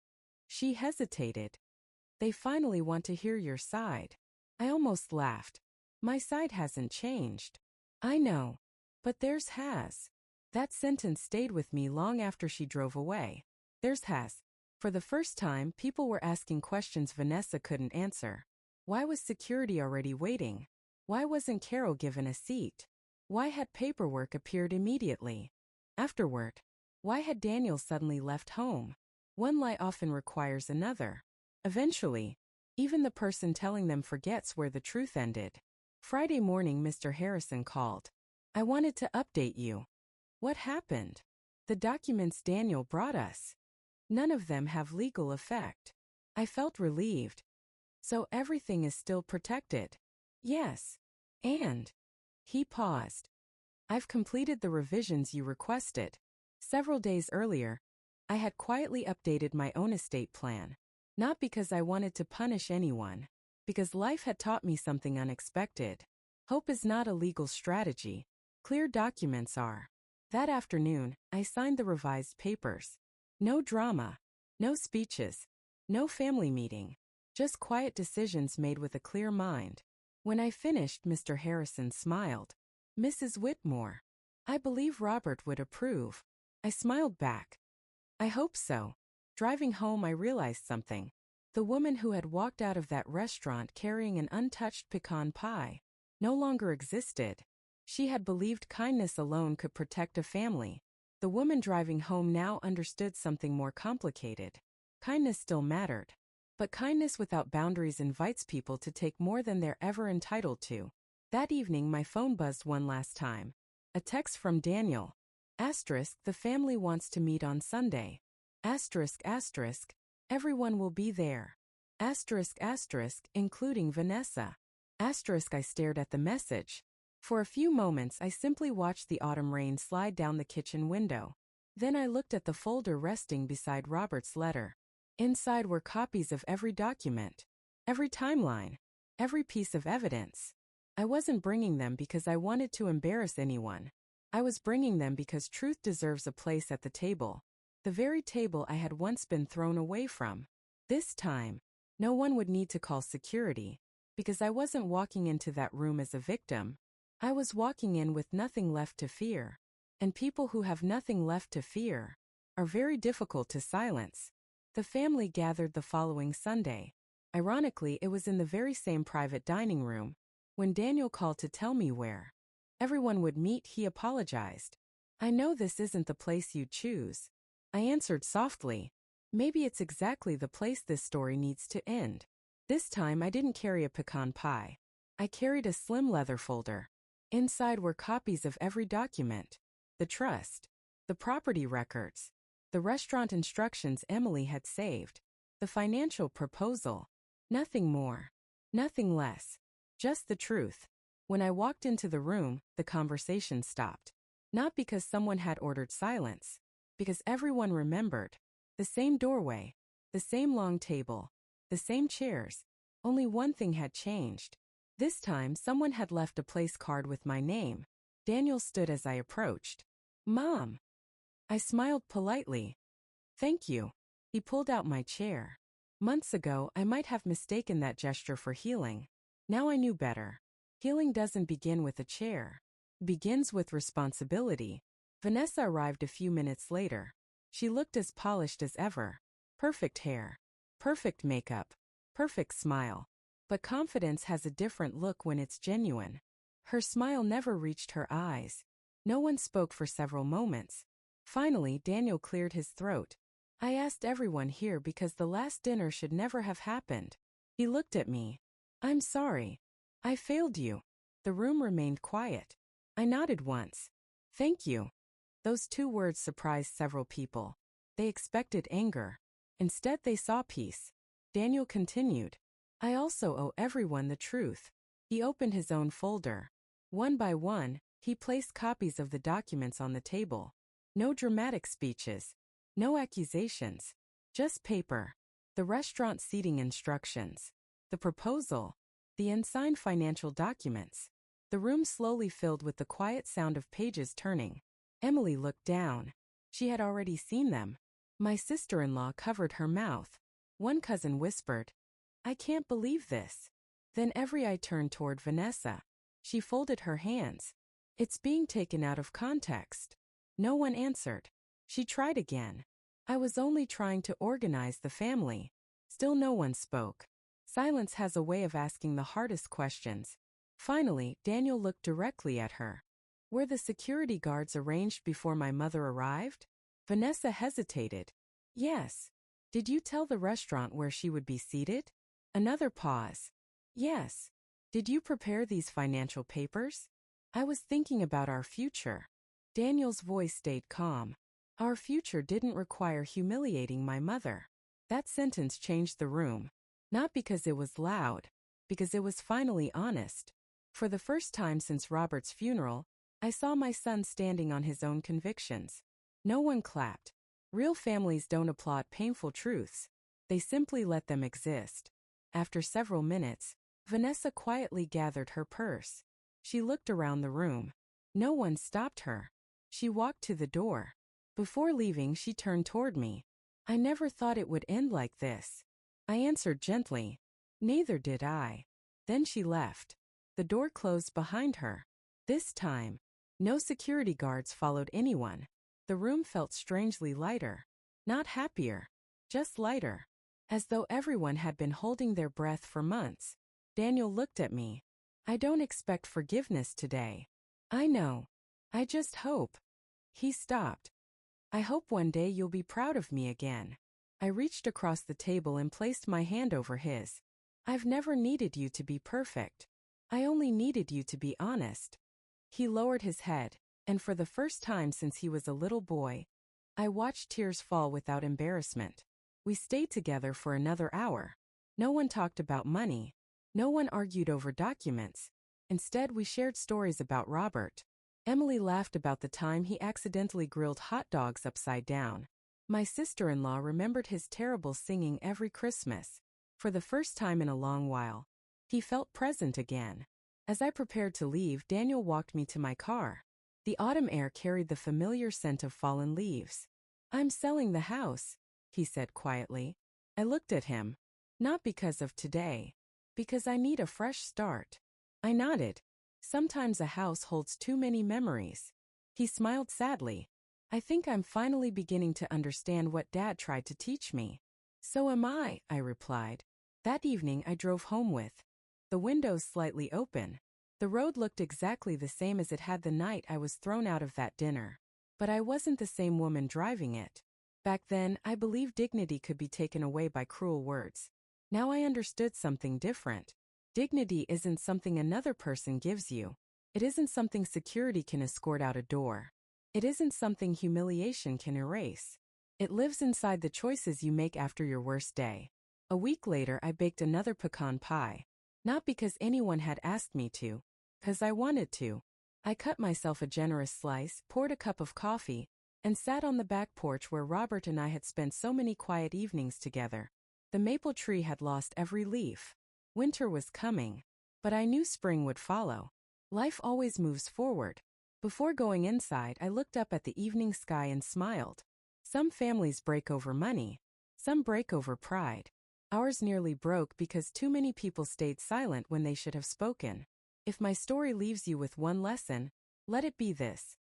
She hesitated. They finally want to hear your side. I almost laughed. My side hasn't changed. I know. But theirs has. That sentence stayed with me long after she drove away. Theirs has. For the first time, people were asking questions Vanessa couldn't answer. Why was security already waiting? Why wasn't Carol given a seat? Why had paperwork appeared immediately? Afterward, why had Daniel suddenly left home? One lie often requires another. Eventually, even the person telling them forgets where the truth ended. Friday morning, Mr. Harrison called. I wanted to update you. What happened? The documents Daniel brought us. None of them have legal effect. I felt relieved. So everything is still protected? Yes. And? He paused. I've completed the revisions you requested. Several days earlier, I had quietly updated my own estate plan. Not because I wanted to punish anyone. Because life had taught me something unexpected. Hope is not a legal strategy. Clear documents are. That afternoon, I signed the revised papers. No drama. No speeches. No family meeting. Just quiet decisions made with a clear mind. When I finished, Mr. Harrison smiled. Mrs. Whitmore. I believe Robert would approve. I smiled back. I hope so. Driving home, I realized something. The woman who had walked out of that restaurant carrying an untouched pecan pie no longer existed. She had believed kindness alone could protect a family. The woman driving home now understood something more complicated. Kindness still mattered. But kindness without boundaries invites people to take more than they're ever entitled to. That evening, my phone buzzed one last time. A text from Daniel. Asterisk, the family wants to meet on Sunday. Asterisk, asterisk, everyone will be there. Asterisk, asterisk, including Vanessa. Asterisk, I stared at the message. For a few moments, I simply watched the autumn rain slide down the kitchen window. Then I looked at the folder resting beside Robert's letter. Inside were copies of every document, every timeline, every piece of evidence. I wasn't bringing them because I wanted to embarrass anyone. I was bringing them because truth deserves a place at the table. The very table I had once been thrown away from. This time, no one would need to call security, because I wasn't walking into that room as a victim. I was walking in with nothing left to fear. And people who have nothing left to fear are very difficult to silence. The family gathered the following Sunday. Ironically, it was in the very same private dining room. When Daniel called to tell me where everyone would meet, he apologized. I know this isn't the place you'd choose. I answered softly. Maybe it's exactly the place this story needs to end. This time I didn't carry a pecan pie. I carried a slim leather folder. Inside were copies of every document. The trust. The property records. The restaurant instructions Emily had saved. The financial proposal. Nothing more. Nothing less. Just the truth. When I walked into the room, the conversation stopped. Not because someone had ordered silence. Because everyone remembered. The same doorway. The same long table. The same chairs. Only one thing had changed. This time, someone had left a place card with my name. Daniel stood as I approached. Mom. I smiled politely. Thank you. He pulled out my chair. Months ago, I might have mistaken that gesture for healing. Now I knew better. Healing doesn't begin with a chair. It begins with responsibility. Vanessa arrived a few minutes later. She looked as polished as ever. Perfect hair. Perfect makeup. Perfect smile. But confidence has a different look when it's genuine. Her smile never reached her eyes. No one spoke for several moments. Finally, Daniel cleared his throat. I asked everyone here because the last dinner should never have happened. He looked at me. I'm sorry. I failed you. The room remained quiet. I nodded once. Thank you. Those two words surprised several people. They expected anger. Instead, they saw peace. Daniel continued. I also owe everyone the truth. He opened his own folder. One by one, he placed copies of the documents on the table. No dramatic speeches. No accusations. Just paper. The restaurant seating instructions. The proposal. The unsigned financial documents. The room slowly filled with the quiet sound of pages turning. Emily looked down. She had already seen them. My sister-in-law covered her mouth. One cousin whispered, I can't believe this. Then every eye turned toward Vanessa. She folded her hands. It's being taken out of context. No one answered. She tried again. I was only trying to organize the family. Still no one spoke. Silence has a way of asking the hardest questions. Finally, Daniel looked directly at her. Were the security guards arranged before my mother arrived? Vanessa hesitated. Yes. Did you tell the restaurant where she would be seated? Another pause. Yes. Did you prepare these financial papers? I was thinking about our future. Daniel's voice stayed calm. Our future didn't require humiliating my mother. That sentence changed the room. Not because it was loud, because it was finally honest. For the first time since Robert's funeral, I saw my son standing on his own convictions. No one clapped. Real families don't applaud painful truths. They simply let them exist. After several minutes, Vanessa quietly gathered her purse. She looked around the room. No one stopped her. She walked to the door. Before leaving, she turned toward me. I never thought it would end like this. I answered gently. Neither did I. Then she left. The door closed behind her. This time, no security guards followed anyone. The room felt strangely lighter. Not happier, just lighter. As though everyone had been holding their breath for months. Daniel looked at me. I don't expect forgiveness today. I know. I just hope. He stopped. I hope one day you'll be proud of me again. I reached across the table and placed my hand over his. I've never needed you to be perfect. I only needed you to be honest. He lowered his head, and for the first time since he was a little boy, I watched tears fall without embarrassment. We stayed together for another hour. No one talked about money. No one argued over documents. Instead, we shared stories about Robert. Emily laughed about the time he accidentally grilled hot dogs upside down. My sister-in-law remembered his terrible singing every Christmas. For the first time in a long while, he felt present again. As I prepared to leave, Daniel walked me to my car. The autumn air carried the familiar scent of fallen leaves. I'm selling the house, he said quietly. I looked at him. Not because of today. Because I need a fresh start. I nodded. Sometimes a house holds too many memories. He smiled sadly. I think I'm finally beginning to understand what Dad tried to teach me. So am I replied. That evening I drove home with the windows slightly open. The road looked exactly the same as it had the night I was thrown out of that dinner. But I wasn't the same woman driving it. Back then, I believed dignity could be taken away by cruel words. Now I understood something different. Dignity isn't something another person gives you. It isn't something security can escort out a door. It isn't something humiliation can erase. It lives inside the choices you make after your worst day. A week later, I baked another pecan pie. Not because anyone had asked me to, because I wanted to. I cut myself a generous slice, poured a cup of coffee, and sat on the back porch where Robert and I had spent so many quiet evenings together. The maple tree had lost every leaf. Winter was coming, but I knew spring would follow. Life always moves forward. Before going inside, I looked up at the evening sky and smiled. Some families break over money. Some break over pride. Ours nearly broke because too many people stayed silent when they should have spoken. If my story leaves you with one lesson, let it be this.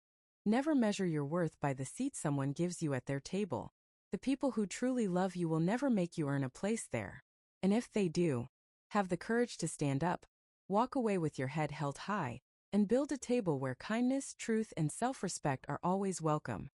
Never measure your worth by the seat someone gives you at their table. The people who truly love you will never make you earn a place there. And if they do, have the courage to stand up, walk away with your head held high, and build a table where kindness, truth, and self-respect are always welcome.